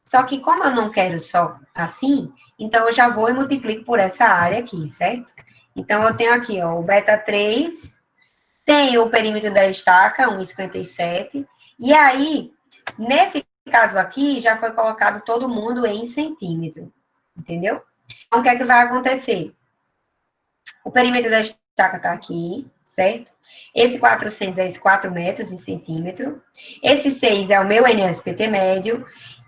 A: Só que como eu não quero só assim, então eu já vou e multiplico por essa área aqui, certo? Então, eu tenho aqui, ó, o beta 3, tem o perímetro da estaca, 1,57, e aí, nesse caso aqui, já foi colocado todo mundo em centímetro, entendeu? Então, o que é que vai acontecer? O perímetro da estaca está aqui, certo? Esse 400 é esse 4 metros em centímetro. Esse 6 é o meu NSPT médio.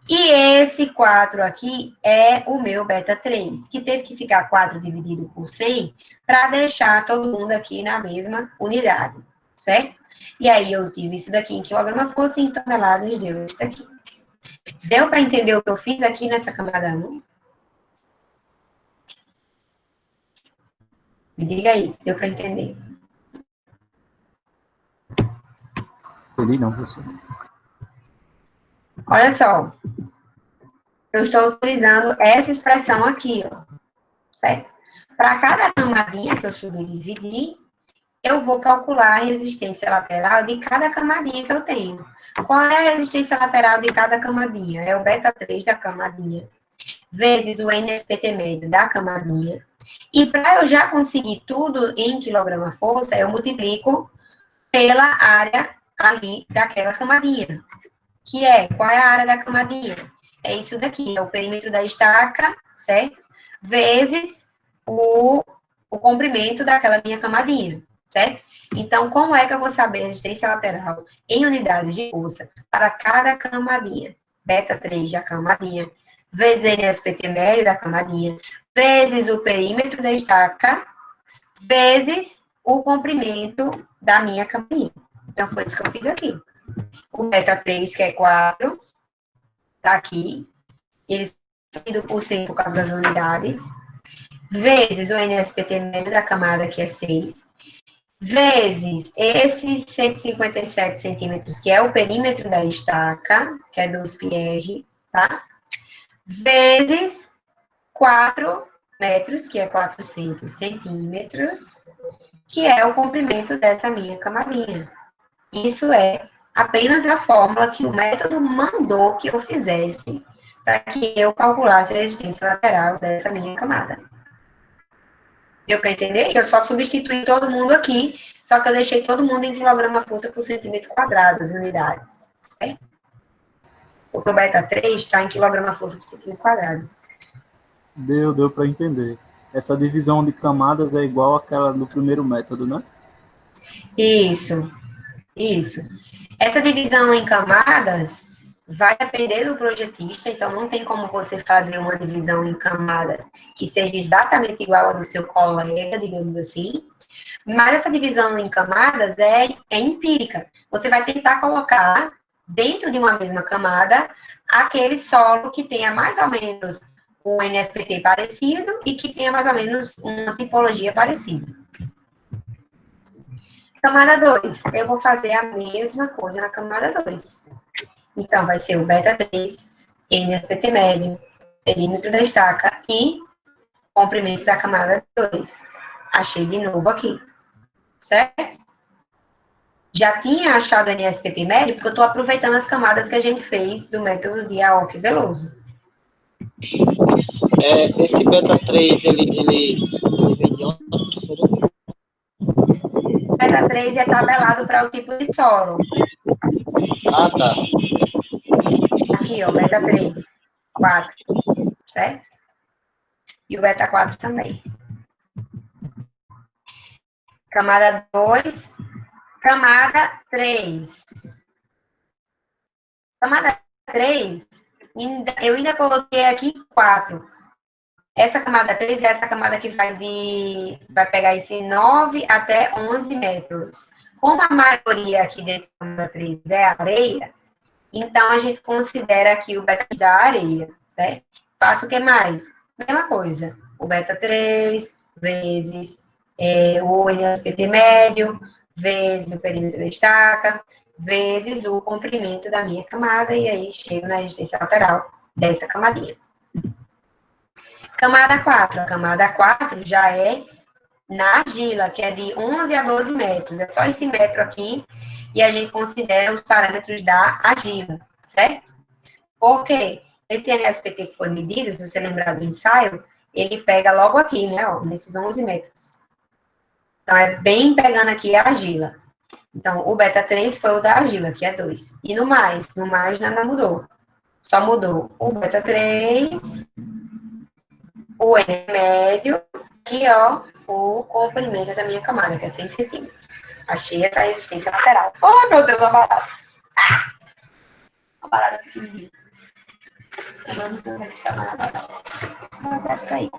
A: E esse 4 aqui é o meu beta 3, que teve que ficar 4 dividido por 100 para deixar todo mundo aqui na mesma unidade, certo? E aí eu tive isso daqui em quilograma-força e em toneladas deu isso daqui. Deu para entender o que eu fiz aqui nessa camada 1? Me diga isso, deu para entender?
E: Entendi não, professor.
A: Olha só, eu estou utilizando essa expressão aqui, ó, certo? Para cada camadinha que eu subdividir, eu vou calcular a resistência lateral de cada camadinha que eu tenho. Qual é a resistência lateral de cada camadinha? É o beta 3 da camadinha, vezes o NSPT médio da camadinha. E para eu já conseguir tudo em quilograma-força, eu multiplico pela área ali daquela camadinha. Que é, qual é a área da camadinha? É isso daqui, é o perímetro da estaca, certo? Vezes o comprimento daquela minha camadinha, certo? Então, como é que eu vou saber a resistência lateral em unidades de força para cada camadinha? Beta 3 da camadinha, vezes NSPT médio da camadinha, vezes o perímetro da estaca, vezes o comprimento da minha camadinha. Então, foi isso que eu fiz aqui. O beta 3, que é 4, tá aqui. Eles dividido por 100 por causa das unidades. Vezes o NSPT médio da camada, que é 6. Vezes esses 157 centímetros, que é o perímetro da estaca, que é 2πr, tá? Vezes 4 metros, que é 400 centímetros, que é o comprimento dessa minha camadinha. Isso é apenas a fórmula que o método mandou que eu fizesse para que eu calculasse a resistência lateral dessa minha camada. Deu para entender? Eu só substituí todo mundo aqui, só que eu deixei todo mundo em quilograma-força por centímetro quadrado, as unidades. Certo? Porque o beta 3 está em quilograma-força por centímetro quadrado.
E: Deu para entender. Essa divisão de camadas é igual àquela do primeiro método, né?
A: Isso. Essa divisão em camadas vai depender do projetista, então não tem como você fazer uma divisão em camadas que seja exatamente igual a do seu colega, digamos assim, mas essa divisão em camadas é empírica. Você vai tentar colocar dentro de uma mesma camada aquele solo que tenha mais ou menos um NSPT parecido e que tenha mais ou menos uma tipologia parecida. Camada 2, eu vou fazer a mesma coisa na camada 2. Então, vai ser o beta 3, NSPT médio, perímetro da estaca e comprimento da camada 2. Achei de novo aqui, certo? Já tinha achado o NSPT médio, porque eu estou aproveitando as camadas que a gente fez do método de Aoki Veloso.
C: Esse beta 3, ele vem de onde, professora?
A: Beta 3 é tabelado para o tipo de solo.
C: Ah, tá.
A: Aqui, ó, beta 3, 4, certo? E o beta 4 também. Camada 2, camada 3. Camada 3, eu ainda coloquei aqui 4. Essa camada 3 é essa camada que vai pegar esse 9 até 11 metros. Como a maioria aqui dentro da camada 3 é areia, então a gente considera aqui o beta da areia, certo? Faço o que mais? Mesma coisa. O beta 3 vezes o NSPT médio, vezes o perímetro da estaca, vezes o comprimento da minha camada, e aí chego na resistência lateral dessa camadinha. Camada 4. A camada 4 já é na argila, que é de 11 a 12 metros. É só esse metro aqui, e a gente considera os parâmetros da argila, certo? Por quê? Esse NSPT que foi medido, se você lembrar do ensaio, ele pega logo aqui, né, ó, nesses 11 metros. Então, é bem pegando aqui a argila. Então, o beta 3 foi o da argila, que é 2. E no mais nada mudou. Só mudou o beta 3, o N médio, e ó, o comprimento da minha camada, que é 6 centímetros. Achei essa resistência lateral. Oh, meu Deus, uma barata. Uma barata pequenininha. Agora não sei onde é que está na lateral. Deve estar aí.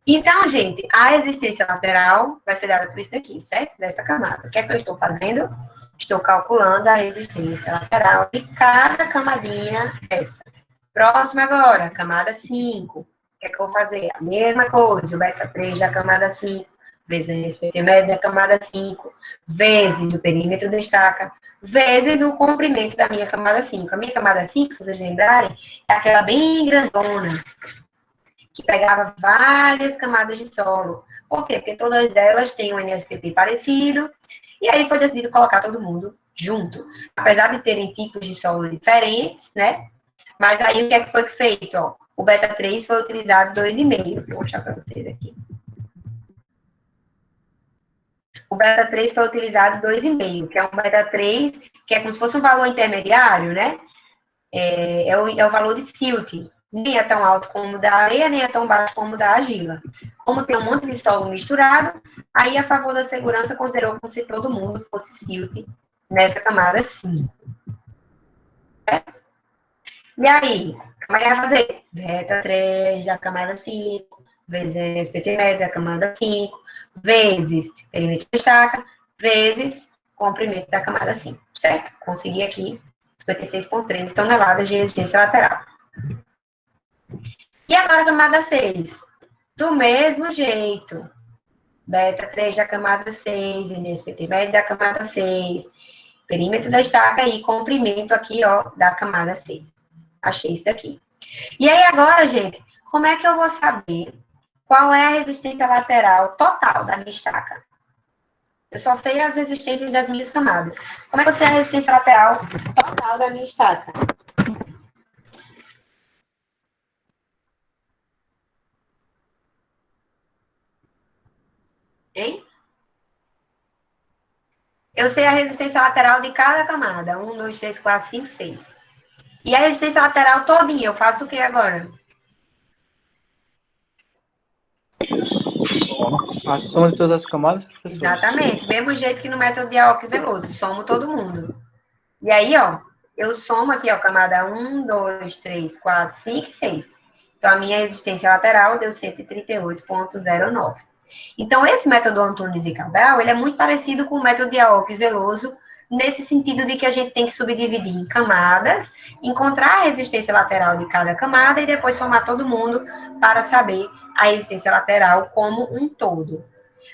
A: Então, gente, a resistência lateral vai ser dada por isso daqui, certo? Dessa camada. O que é que eu estou fazendo? Estou calculando a resistência lateral de cada camadinha essa. Próxima agora, camada 5. O que é que eu vou fazer? A mesma coisa, o beta 3 da camada 5, vezes o SPT médio da camada 5, vezes o perímetro da estaca, vezes o comprimento da minha camada 5. A minha camada 5, se vocês lembrarem, é aquela bem grandona, que pegava várias camadas de solo. Por quê? Porque todas elas têm um NSPT parecido, e aí foi decidido colocar todo mundo junto. Apesar de terem tipos de solo diferentes, né? Mas aí o que é que foi feito? Ó, o beta 3 foi utilizado 2,5. Vou mostrar para vocês aqui. O beta 3 foi utilizado 2,5, que é um beta 3, que é como se fosse um valor intermediário, né? É o valor de silt. Nem é tão alto como o da areia, nem é tão baixo como o da argila. Como tem um monte de solo misturado, aí a favor da segurança considerou como se todo mundo fosse silt nessa camada 5. Certo? E aí, como é que vai fazer? Beta 3 da camada 5, vezes SPT médio da camada 5, vezes perímetro de estaca, vezes comprimento da camada 5, certo? Consegui aqui 56,13 toneladas de resistência lateral. E agora a camada 6? Do mesmo jeito. Beta 3 da camada 6, NSPT médio da camada 6, perímetro da estaca e comprimento aqui, ó, da camada 6. Achei isso daqui. E aí agora, gente, como é que eu vou saber qual é a resistência lateral total da minha estaca? Eu só sei as resistências das minhas camadas. Como é que eu sei a resistência lateral total da minha estaca? Hein? Eu sei a resistência lateral de cada camada. 1, 2, 3, 4, 5, 6. E a resistência lateral todinha, eu faço o que agora?
B: A soma de todas as camadas, professor?
A: Exatamente. Mesmo jeito que no método de Aoki Veloso. Somo todo mundo. E aí, ó, eu somo aqui, ó, camada 1, 2, 3, 4, 5 e 6. Então, a minha resistência lateral deu 138,09. Então, esse método Antunes e Cabral, ele é muito parecido com o método de Aoki Veloso, nesse sentido de que a gente tem que subdividir em camadas, encontrar a resistência lateral de cada camada e depois somar todo mundo para saber a resistência lateral como um todo.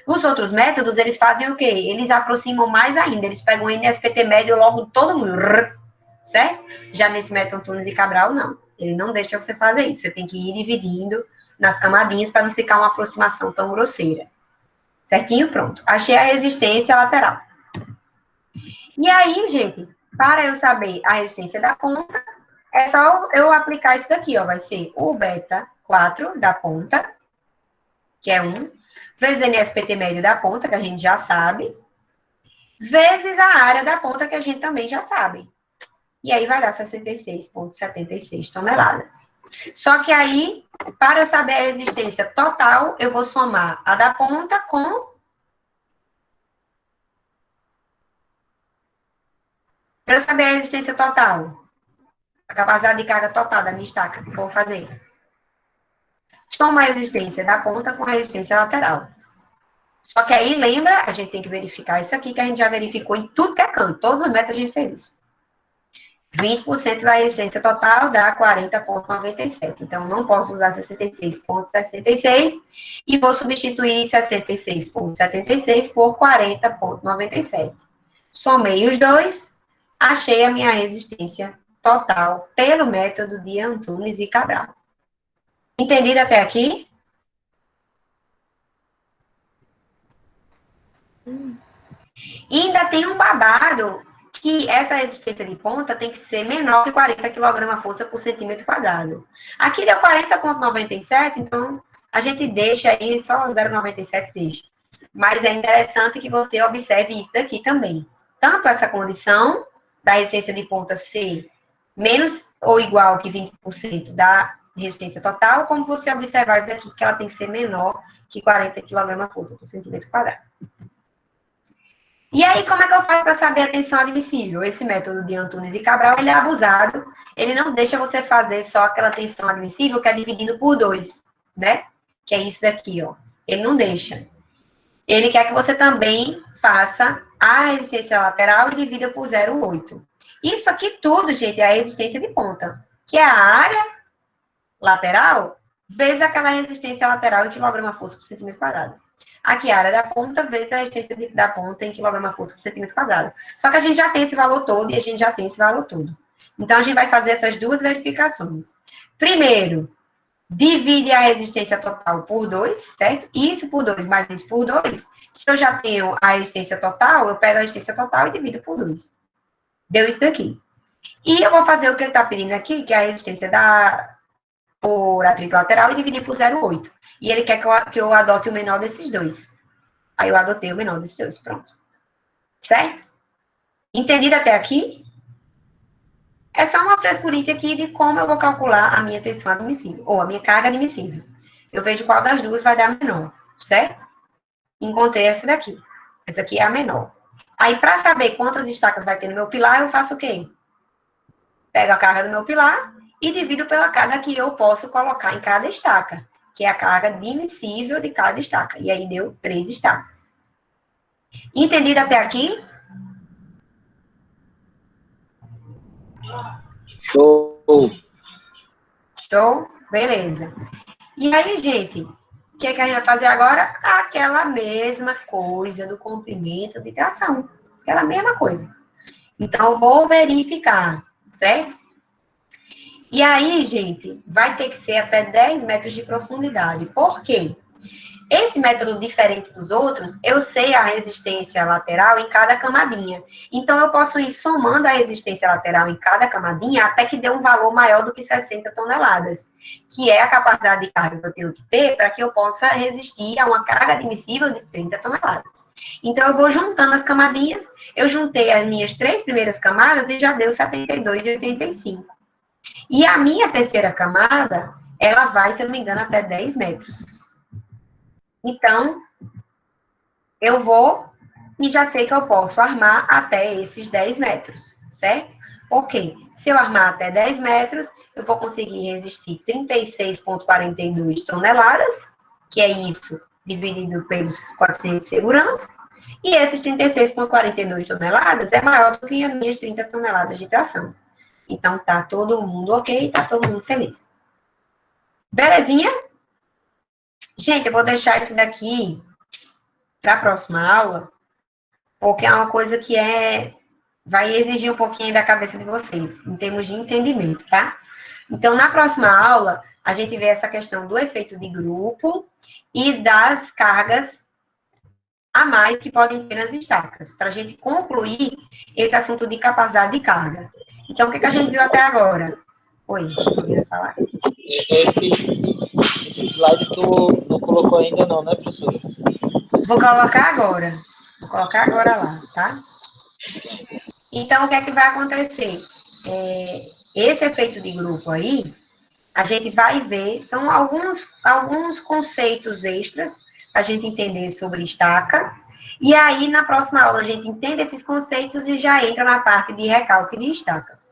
A: Os outros métodos, eles fazem o quê? Eles aproximam mais ainda, eles pegam o NSPT médio logo todo mundo, certo? Já nesse método Antunes e Cabral, não. Ele não deixa você fazer isso, você tem que ir dividindo nas camadinhas para não ficar uma aproximação tão grosseira. Certinho? Pronto. Achei a resistência lateral. E aí, gente, para eu saber a resistência da ponta, é só eu aplicar isso daqui, ó. Vai ser o beta 4 da ponta, que é 1, vezes NSPT médio da ponta, que a gente já sabe, vezes a área da ponta, que a gente também já sabe. E aí vai dar 66,76 toneladas. Só que aí, para eu saber a resistência total, eu vou somar a da ponta com... Para eu saber a resistência total, a capacidade de carga total da minha estaca, o que eu vou fazer? Soma a resistência da ponta com a resistência lateral. Só que aí, lembra, a gente tem que verificar isso aqui, que a gente já verificou em tudo que é canto. Todos os métodos a gente fez isso. 20% da resistência total dá 40,97. Então, não posso usar 66,66 e vou substituir 66,76 por 40,97. Somei os dois, achei a minha resistência total pelo método de Antunes e Cabral. Entendido até aqui? E ainda tem um babado que essa resistência de ponta tem que ser menor que 40 kgf por centímetro quadrado. Aqui deu 40,97, então a gente deixa aí só 0,97 deixa. Mas é interessante que você observe isso daqui também. Tanto essa condição da resistência de ponta ser menos ou igual que 20% da resistência total, como você observar isso daqui, que ela tem que ser menor que 40 kgf por centímetro quadrado. E aí, como é que eu faço para saber a tensão admissível? Esse método de Antunes e Cabral, ele é abusado, ele não deixa você fazer só aquela tensão admissível que é dividido por 2, né? Que é isso daqui, ó. Ele não deixa. Ele quer que você também faça a resistência lateral e divida por 0,8. Isso aqui tudo, gente, é a resistência de ponta, que é a área lateral vezes aquela resistência lateral em quilograma-força por centímetro quadrado. Aqui a área da ponta vezes a resistência da ponta em quilograma-força por centímetro quadrado. Só que a gente já tem esse valor todo e a gente já tem esse valor todo. Então, a gente vai fazer essas duas verificações. Primeiro, divide a resistência total por 2, certo? Isso por 2 mais isso por 2. Se eu já tenho a resistência total, eu pego a resistência total e divido por 2. Deu isso daqui. E eu vou fazer o que ele está pedindo aqui, que é a resistência por atrito lateral e dividir por 0,8. E ele quer que eu adote o menor desses dois. Aí eu adotei o menor desses dois, pronto. Certo? Entendido até aqui? É só uma frescurinha aqui de como eu vou calcular a minha tensão admissível, ou a minha carga admissível. Eu vejo qual das duas vai dar menor, certo? Encontrei essa daqui. Essa aqui é a menor. Aí, para saber quantas estacas vai ter no meu pilar, eu faço o quê? Pego a carga do meu pilar e divido pela carga que eu posso colocar em cada estaca, que é a carga admissível de cada estaca. E aí deu 3 estacas. Entendido até aqui?
C: Show.
A: Show? Beleza. E aí, gente, o que é que a gente vai fazer agora? Aquela mesma coisa do comprimento de tração. Aquela mesma coisa. Então, eu vou verificar, certo? E aí, gente, vai ter que ser até 10 metros de profundidade. Por quê? Esse método, diferente dos outros, eu sei a resistência lateral em cada camadinha. Então, eu posso ir somando a resistência lateral em cada camadinha até que dê um valor maior do que 60 toneladas, que é a capacidade de carga que eu tenho que ter para que eu possa resistir a uma carga admissível de 30 toneladas. Então, eu vou juntando as camadinhas, eu juntei as minhas 3 primeiras camadas e já deu 72,85. E a minha terceira camada, ela vai, se eu não me engano, até 10 metros. Então, eu vou e já sei que eu posso armar até esses 10 metros, certo? Ok, se eu armar até 10 metros, eu vou conseguir resistir 36,42 toneladas, que é isso dividido pelos 400 de segurança, e esses 36,42 toneladas é maior do que as minhas 30 toneladas de tração. Então, tá todo mundo ok, tá todo mundo feliz. Belezinha? Gente, eu vou deixar isso daqui para a próxima aula, porque é uma coisa que vai exigir um pouquinho da cabeça de vocês, em termos de entendimento, tá? Então, na próxima aula, a gente vê essa questão do efeito de grupo e das cargas a mais que podem ter nas estacas, para a gente concluir esse assunto de capacidade de carga. Então, o que a gente viu até agora? Oi, queria falar?
C: Esse slide tu não colocou ainda não, né, professora?
A: Vou colocar agora. Vou colocar agora lá, tá? Então, o que é que vai acontecer? Esse efeito de grupo aí, a gente vai ver, são alguns conceitos extras para a gente entender sobre estaca. E aí, na próxima aula, a gente entende esses conceitos e já entra na parte de recalque de estacas.